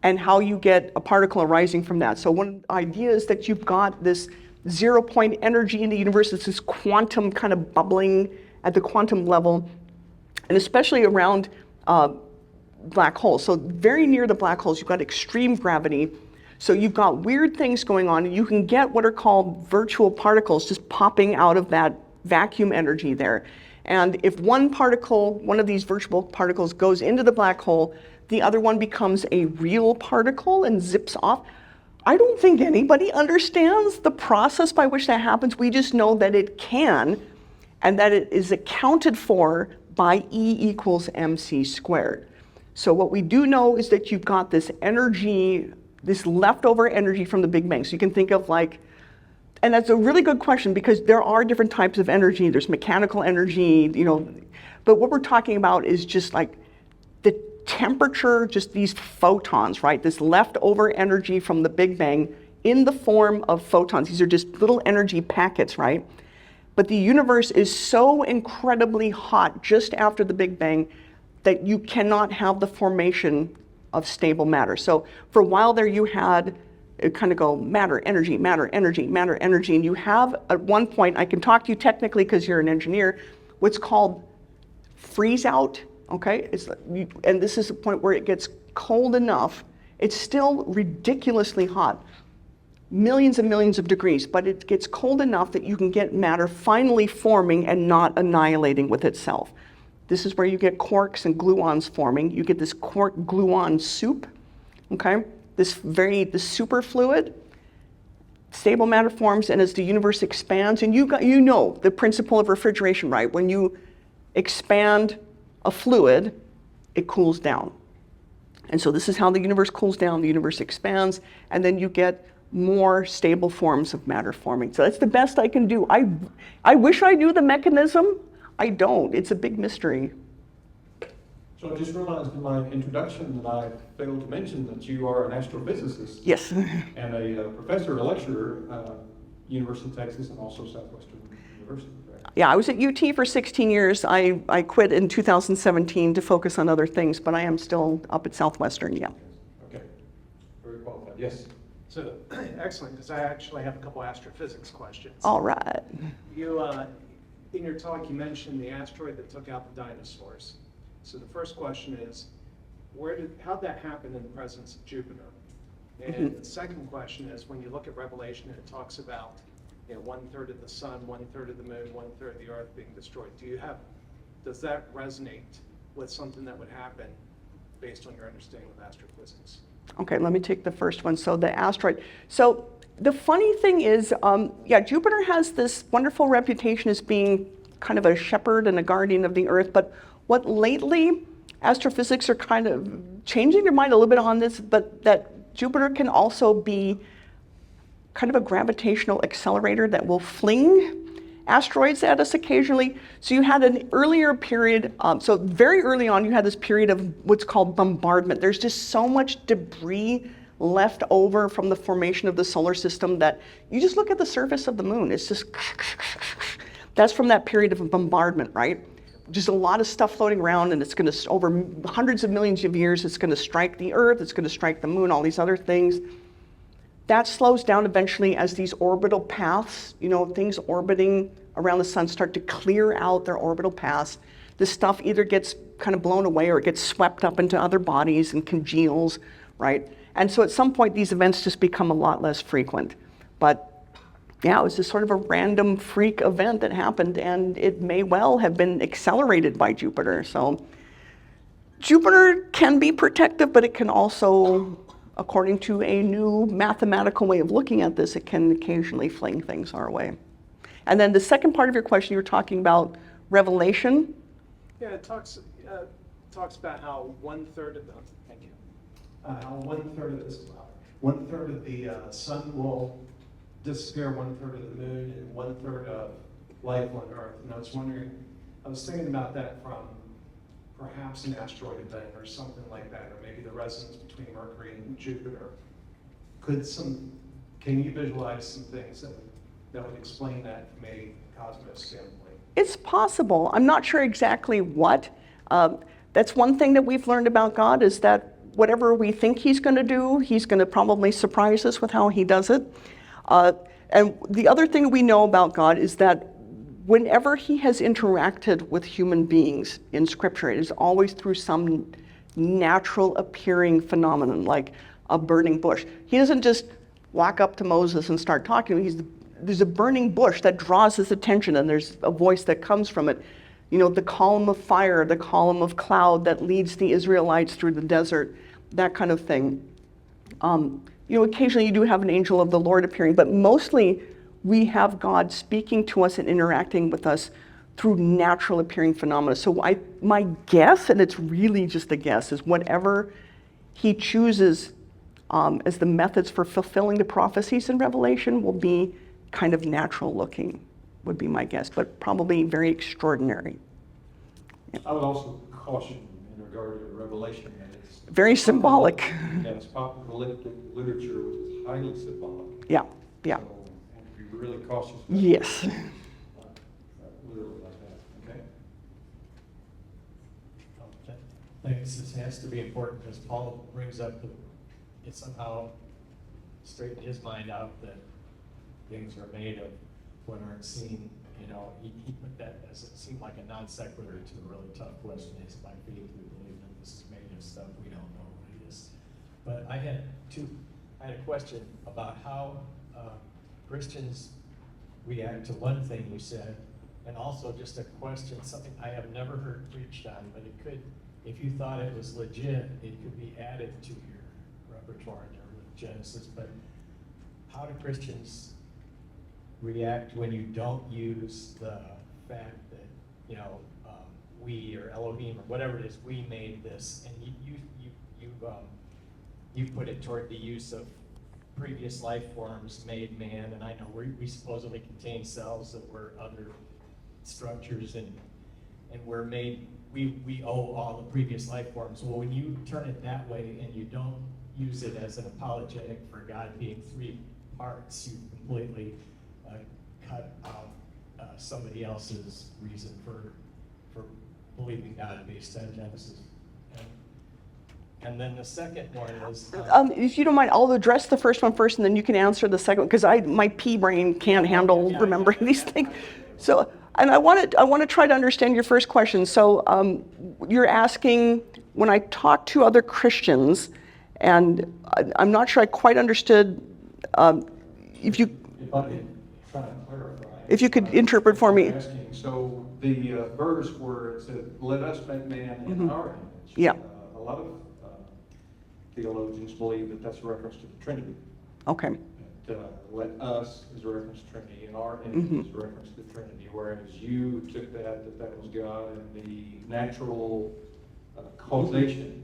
and how you get a particle arising from that. So one idea is that you've got this 0 point energy in the universe. It's this quantum kind of bubbling at the quantum level, and especially around black holes. So very near the black holes, you've got extreme gravity. So you've got weird things going on, and you can get what are called virtual particles just popping out of that vacuum energy there. And if one particle, one of these virtual particles goes into the black hole, the other one becomes a real particle and zips off. I don't think anybody understands the process by which that happens. We just know that it can, and that it is accounted for by E equals mc squared. So what we do know is that you've got this energy, this leftover energy from the Big Bang. So you can think of like, and that's a really good question because there are different types of energy. There's mechanical energy, you know, but what we're talking about is just like the temperature, just these photons, right? This leftover energy from the Big Bang in the form of photons. These are just little energy packets, right? But the universe is so incredibly hot just after the Big Bang that you cannot have the formation of stable matter. So for a while there you had it kind of go matter, energy, matter, energy, matter, energy, and you have at one point, I can talk to you technically because you're an engineer, what's called freeze out, okay? And this is the point where it gets cold enough, it's still ridiculously hot, millions and millions of degrees, but it gets cold enough that you can get matter finally forming and not annihilating with itself. This is where you get quarks and gluons forming. You get this quark-gluon soup, okay? The superfluid, stable matter forms, and as the universe expands, and you know the principle of refrigeration, right? When you expand a fluid, it cools down. And so this is how the universe cools down, the universe expands, and then you get more stable forms of matter forming. So that's the best I can do. I wish I knew the mechanism. I don't. It's a big mystery. So I just realized in my introduction that I failed to mention that you are an astrophysicist. Yes. And a professor, a lecturer, University of Texas and also Southwestern University. Correct? Yeah, I was at UT for 16 years. I quit in 2017 to focus on other things, but I am still up at Southwestern, yeah. Okay, very qualified, yes. So, excellent, because I actually have a couple astrophysics questions. All right. You, in your talk, you mentioned the asteroid that took out the dinosaurs. So the first question is, how'd that happen in the presence of Jupiter? And the second question is, when you look at Revelation, it talks about 1/3 of the sun, 1/3 of the moon, 1/3 of the earth being destroyed. Does that resonate with something that would happen based on your understanding of astrophysics? Okay, let me take the first one. So the asteroid. So the funny thing is, Jupiter has this wonderful reputation as being kind of a shepherd and a guardian of the Earth, but what lately astrophysics are kind of changing their mind a little bit on this, but that Jupiter can also be kind of a gravitational accelerator that will fling asteroids at us occasionally. So you had an earlier period, so very early on you had this period of what's called bombardment. There's just so much debris left over from the formation of the solar system that you just look at the surface of the moon, it's just, that's from that period of bombardment, right? Just a lot of stuff floating around, and it's going to, over hundreds of millions of years, it's going to strike the Earth, it's going to strike the moon, all these other things. That slows down eventually as these orbital paths, things orbiting around the sun start to clear out their orbital paths. This stuff either gets kind of blown away or it gets swept up into other bodies and congeals, right? And so at some point, these events just become a lot less frequent. But yeah, it was just sort of a random freak event that happened, and it may well have been accelerated by Jupiter. So Jupiter can be protective, but it can also, according to a new mathematical way of looking at this, it can occasionally fling things our way. And then the second part of your question, you were talking about Revelation. Yeah, it talks about how 1/3 of the, thank you, how 1/3 of this, 1/3 of the sun will disappear, 1/3 of the moon, and 1/3 of life on Earth. And I was thinking about that from perhaps an asteroid event or something like that, or maybe the resonance between Mercury and Jupiter. Can you visualize some things that would explain that from a cosmos standpoint? It's possible. I'm not sure exactly what. That's one thing that we've learned about God, is that whatever we think he's going to do, he's going to probably surprise us with how he does it. And the other thing we know about God is that whenever he has interacted with human beings in Scripture, it is always through some natural appearing phenomenon, like a burning bush. He doesn't just walk up to Moses and start talking to him. There's a burning bush that draws his attention, and there's a voice that comes from it. You know, the column of fire, the column of cloud that leads the Israelites through the desert, that kind of thing. You know, occasionally you do have an angel of the Lord appearing, but mostly we have God speaking to us and interacting with us through natural appearing phenomena. So my guess, and it's really just a guess, is whatever he chooses as the methods for fulfilling the prophecies in Revelation will be kind of natural looking, would be my guess, but probably very extraordinary. I would also caution in regard to Revelation that it's Very symbolic. that it's apocalyptic literature, which is highly symbolic. Yeah, yeah. So, we have to be really cautious. Yes. Literally like that, okay? I think this has to be important because Paul brings up it somehow straightened his mind out that things are made of what aren't seen. You know, he put that as it seemed like a non sequitur to the really tough question: is by faith we believe that this is made of stuff we don't know what it is. But I had a question about how Christians react to one thing you said, and also just a question, something I have never heard preached on, but it could, if you thought it was legit, it could be added to your repertoire there with Genesis. But how do Christians react when you don't use the fact that, you know, we or Elohim or whatever it is, we made this, and you put it toward the use of previous life forms made man, and I know we supposedly contain cells that were other structures, and we're made, we owe all the previous life forms. Well, when you turn it that way and you don't use it as an apologetic for God being three parts, you completely cut out somebody else's reason for believing God based on Genesis. And then the second one is... If you don't mind, I'll address the first one first, and then you can answer the second one, because my pea brain can't handle remembering these things. So, and I want to try to understand your first question. So you're asking, when I talk to other Christians, and I'm not sure I quite understood, if you could try to clarify. If you could interpret for me. Asking, so the verse where it said, "Let us make man in our image." Yeah. A lot of theologians believe that that's a reference to the Trinity. Okay. That, let us is a reference to Trinity, and our image is a reference to the Trinity. Whereas you took that was God and the natural causation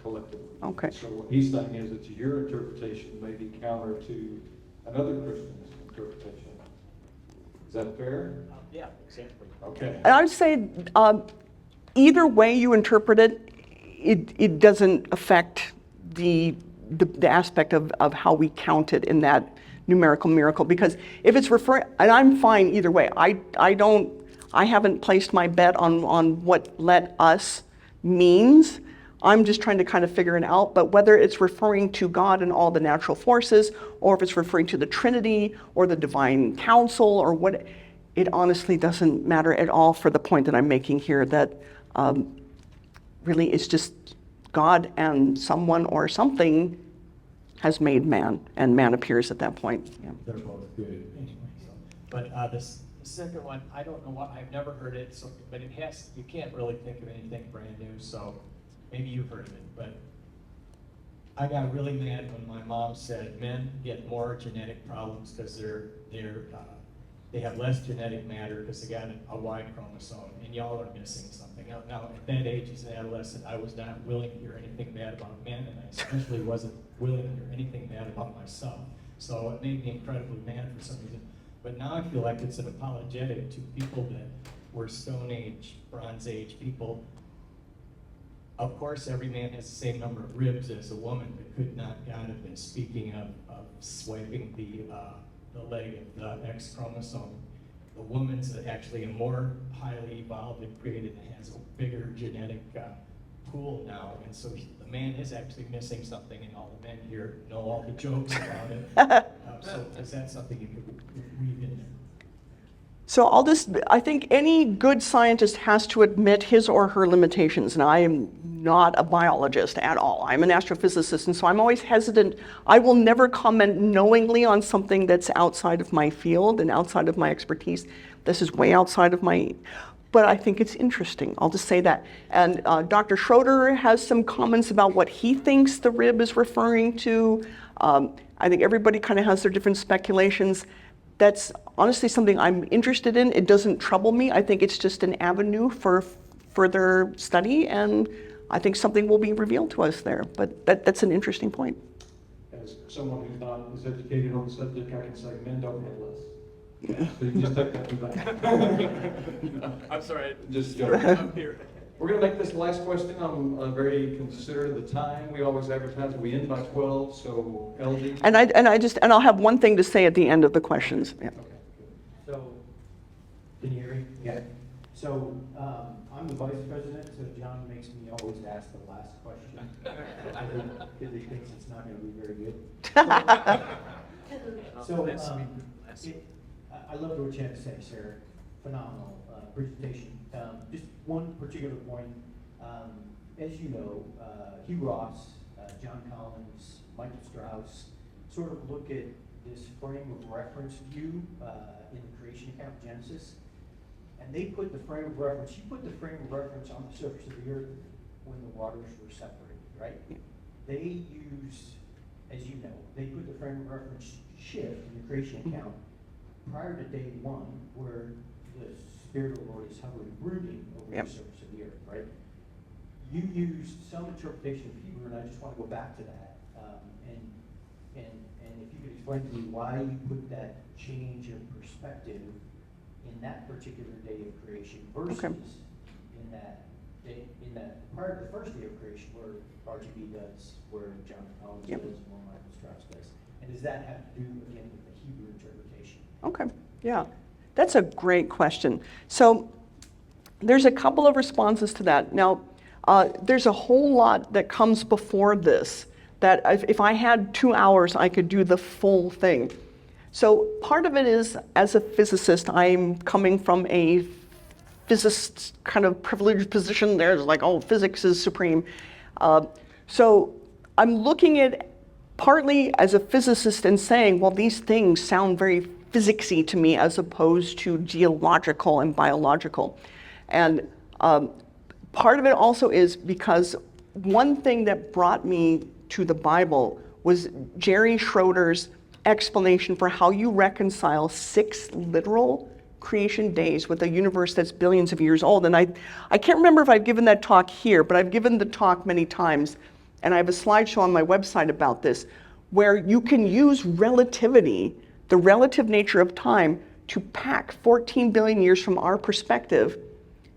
collectively. Okay. So what he's saying is that your interpretation may be counter to another Christian's interpretation. Is that fair? Yeah, exactly. Okay. And I would say either way you interpret it, it doesn't affect the aspect of how we count it in that numerical miracle. Because if it's referring, and I'm fine either way. I haven't placed my bet on what "let us" means. I'm just trying to kind of figure it out. But whether it's referring to God and all the natural forces, or if it's referring to the Trinity or the divine council or what, it honestly doesn't matter at all for the point that I'm making here, that really it's just God and someone or something has made man, and man appears at that point. Yeah. They're both good anyway. So. But the second one, I don't know what, I've never heard it, so, but it has, you can't really think of anything brand new, so maybe you've heard of it. But I got really mad when my mom said men get more genetic problems because they have less genetic matter because they got a Y chromosome, and y'all are missing something. Now, at that age, as an adolescent, I was not willing to hear anything bad about men, and I especially wasn't willing to hear anything bad about myself. So it made me incredibly mad for some reason. But now I feel like it's an apologetic to people that were Stone Age, Bronze Age people. Of course, every man has the same number of ribs as a woman, but could not God have been speaking of swiping the leg of the X chromosome? The woman's actually a more highly evolved and created and has a bigger genetic pool now, and so the man is actually missing something, and all the men here know all the jokes about it. So is that something you could read in So I think any good scientist has to admit his or her limitations, and I am not a biologist at all. I'm an astrophysicist, and so I'm always hesitant. I will never comment knowingly on something that's outside of my field and outside of my expertise. This is way outside of my, but I think it's interesting. I'll just say that. And Dr. Schroeder has some comments about what he thinks the rib is referring to. I think everybody kind of has their different speculations. That's honestly something I'm interested in. It doesn't trouble me. I think it's just an avenue for further study, and I think something will be revealed to us there. But that's an interesting point. As someone who's not as educated on the subject, I can say men don't have less. So you can just take that to back. I'm sorry. Just joking. I'm here. We're going to make this last question. I'm very considerate of the time. We always advertise we end by 12, so LD. And I'll have one thing to say at the end of the questions. Yeah. Okay, good. So, can you hear me? Yeah. So, I'm the vice president, so John makes me always ask the last question. Because he thinks it's not going to be very good. So, I loved what you had to say, Sarah. Phenomenal presentation. Just one particular point. As you know, Hugh Ross, John Collins, Michael Strauss sort of look at this frame of reference view in the creation account, Genesis. And they put the frame of reference, you put the frame of reference on the surface of the earth when the waters were separated, right? They use, as you know, they put the frame of reference shift in the creation account prior to day one, where the Spirit of the Lord is hovering, brooding over the surface of the earth, right? You used some interpretation of Hebrew, and I just want to go back to that. And if you could explain to me why you put that change of perspective in that particular day of creation versus in that day, in that prior to the first day of creation, where RGB does, where John Collins does, and where Michael Strauss does. And does that have to do again with the Hebrew interpretation? Okay, yeah. That's a great question. So there's a couple of responses to that. Now, there's a whole lot that comes before this that if I had 2 hours, I could do the full thing. So part of it is, as a physicist, I'm coming from a physicist kind of privileged position. There's like, oh, physics is supreme. So I'm looking at partly as a physicist and saying, well, these things sound very physicsy to me as opposed to geological and biological. And part of it also is because one thing that brought me to the Bible was Jerry Schroeder's explanation for how you reconcile 6 literal creation days with a universe that's billions of years old. And I can't remember if I've given that talk here, but I've given the talk many times. And I have a slideshow on my website about this, where you can use relativity, the relative nature of time, to pack 14 billion years from our perspective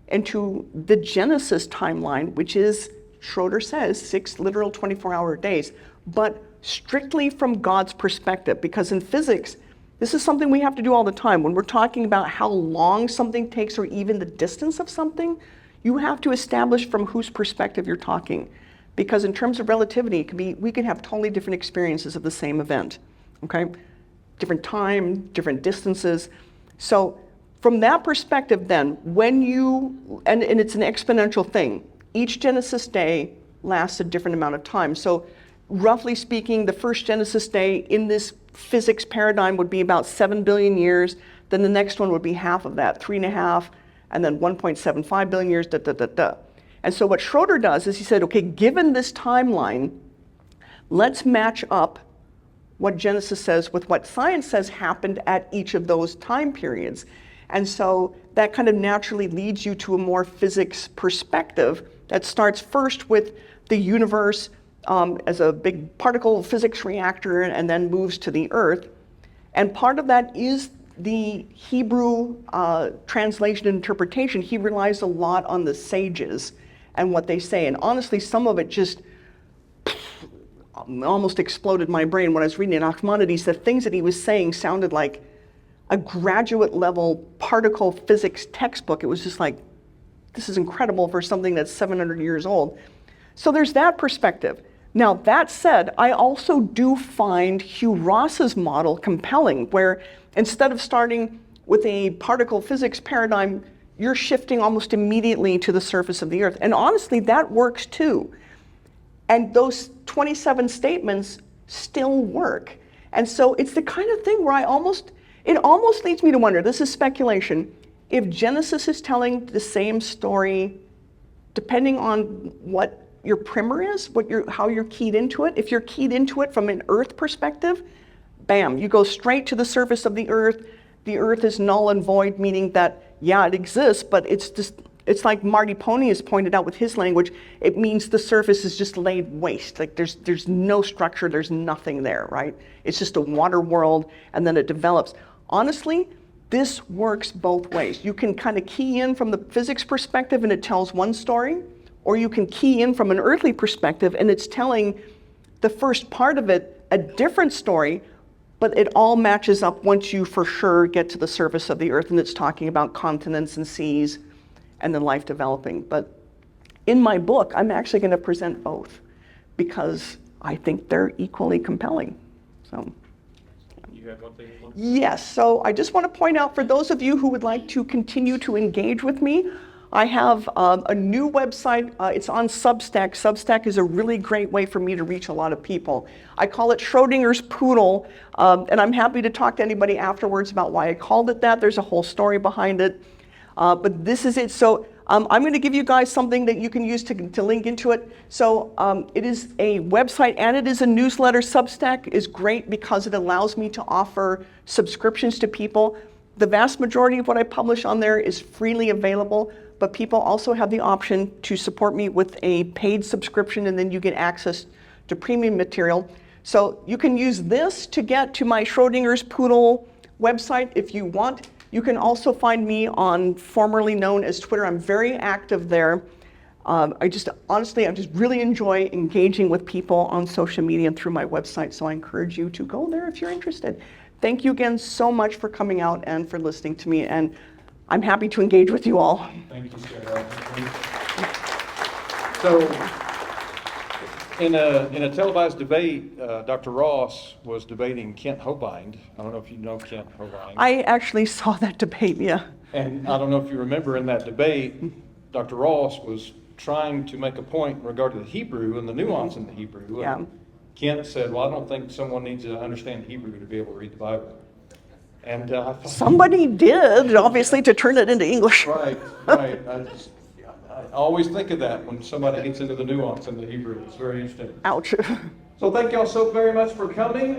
into the Genesis timeline, which is, Schroeder says, 6 literal 24-hour days, but strictly from God's perspective. Because in physics, this is something we have to do all the time. When we're talking about how long something takes or even the distance of something, you have to establish from whose perspective you're talking. Because in terms of relativity, it can be, we can have totally different experiences of the same event, okay? Different time, different distances. So from that perspective then, when you, and it's an exponential thing, each Genesis day lasts a different amount of time. So roughly speaking, the first Genesis day in this physics paradigm would be about 7 billion years. Then the next one would be half of that, 3.5, and then 1.75 billion years, da, da, da, da. And so what Schroeder does is he said, okay, given this timeline, let's match up what Genesis says with what science says happened at each of those time periods. And so that kind of naturally leads you to a more physics perspective that starts first with the universe as a big particle physics reactor and then moves to the Earth. And part of that is the Hebrew translation and interpretation. He relies a lot on the sages and what they say. And honestly, some of it just almost exploded my brain when I was reading it. Nachmanides, the things that he was saying sounded like a graduate level particle physics textbook. It was just like, this is incredible for something that's 700 years old. So there's that perspective. Now, that said, I also do find Hugh Ross's model compelling, where instead of starting with a particle physics paradigm, you're shifting almost immediately to the surface of the Earth. And honestly, that works too. And those 27 statements still work. And so it's the kind of thing where it almost leads me to wonder, this is speculation, if Genesis is telling the same story, depending on what your primer is, how you're keyed into it. If you're keyed into it from an Earth perspective, bam, you go straight to the surface of the Earth. The Earth is null and void, meaning that, yeah, it exists, but it's like Marty Pony has pointed out with his language, it means the surface is just laid waste. Like there's no structure, there's nothing there, right? It's just a water world, and then it develops. Honestly, this works both ways. You can kind of key in from the physics perspective and it tells one story, or you can key in from an earthly perspective and it's telling the first part of it a different story, but it all matches up once you for sure get to the surface of the Earth and it's talking about continents and seas and then life developing. But in my book, I'm actually going to present both because I think they're equally compelling. So. You had one thing? Yes, so I just want to point out for those of you who would like to continue to engage with me, I have a new website. It's on Substack. Substack is a really great way for me to reach a lot of people. I call it Schrodinger's Poodle, and I'm happy to talk to anybody afterwards about why I called it that. There's a whole story behind it, but this is it. So I'm going to give you guys something that you can use to link into it. So it is a website and it is a newsletter. Substack is great because it allows me to offer subscriptions to people. The vast majority of what I publish on there is freely available, but people also have the option to support me with a paid subscription, and then you get access to premium material. So you can use this to get to my Schrodinger's Poodle website if you want. You can also find me on formerly known as Twitter. I'm very active there. I just really enjoy engaging with people on social media and through my website, so I encourage you to go there if you're interested. Thank you again so much for coming out and for listening to me, and I'm happy to engage with you all. Thank you, Sarah. So, in a televised debate, Dr. Ross was debating Kent Hovind. I don't know if you know Kent Hovind. I actually saw that debate, yeah. And I don't know if you remember in that debate, Dr. Ross was trying to make a point in regard to the Hebrew and the nuance in the Hebrew. Yeah. And Kent said, well, I don't think someone needs to understand Hebrew to be able to read the Bible. And I thought, Somebody did, obviously, to turn it into English. right. I always think of that when somebody gets into the nuance in the Hebrew. It's very interesting. Ouch. So thank y'all so very much for coming.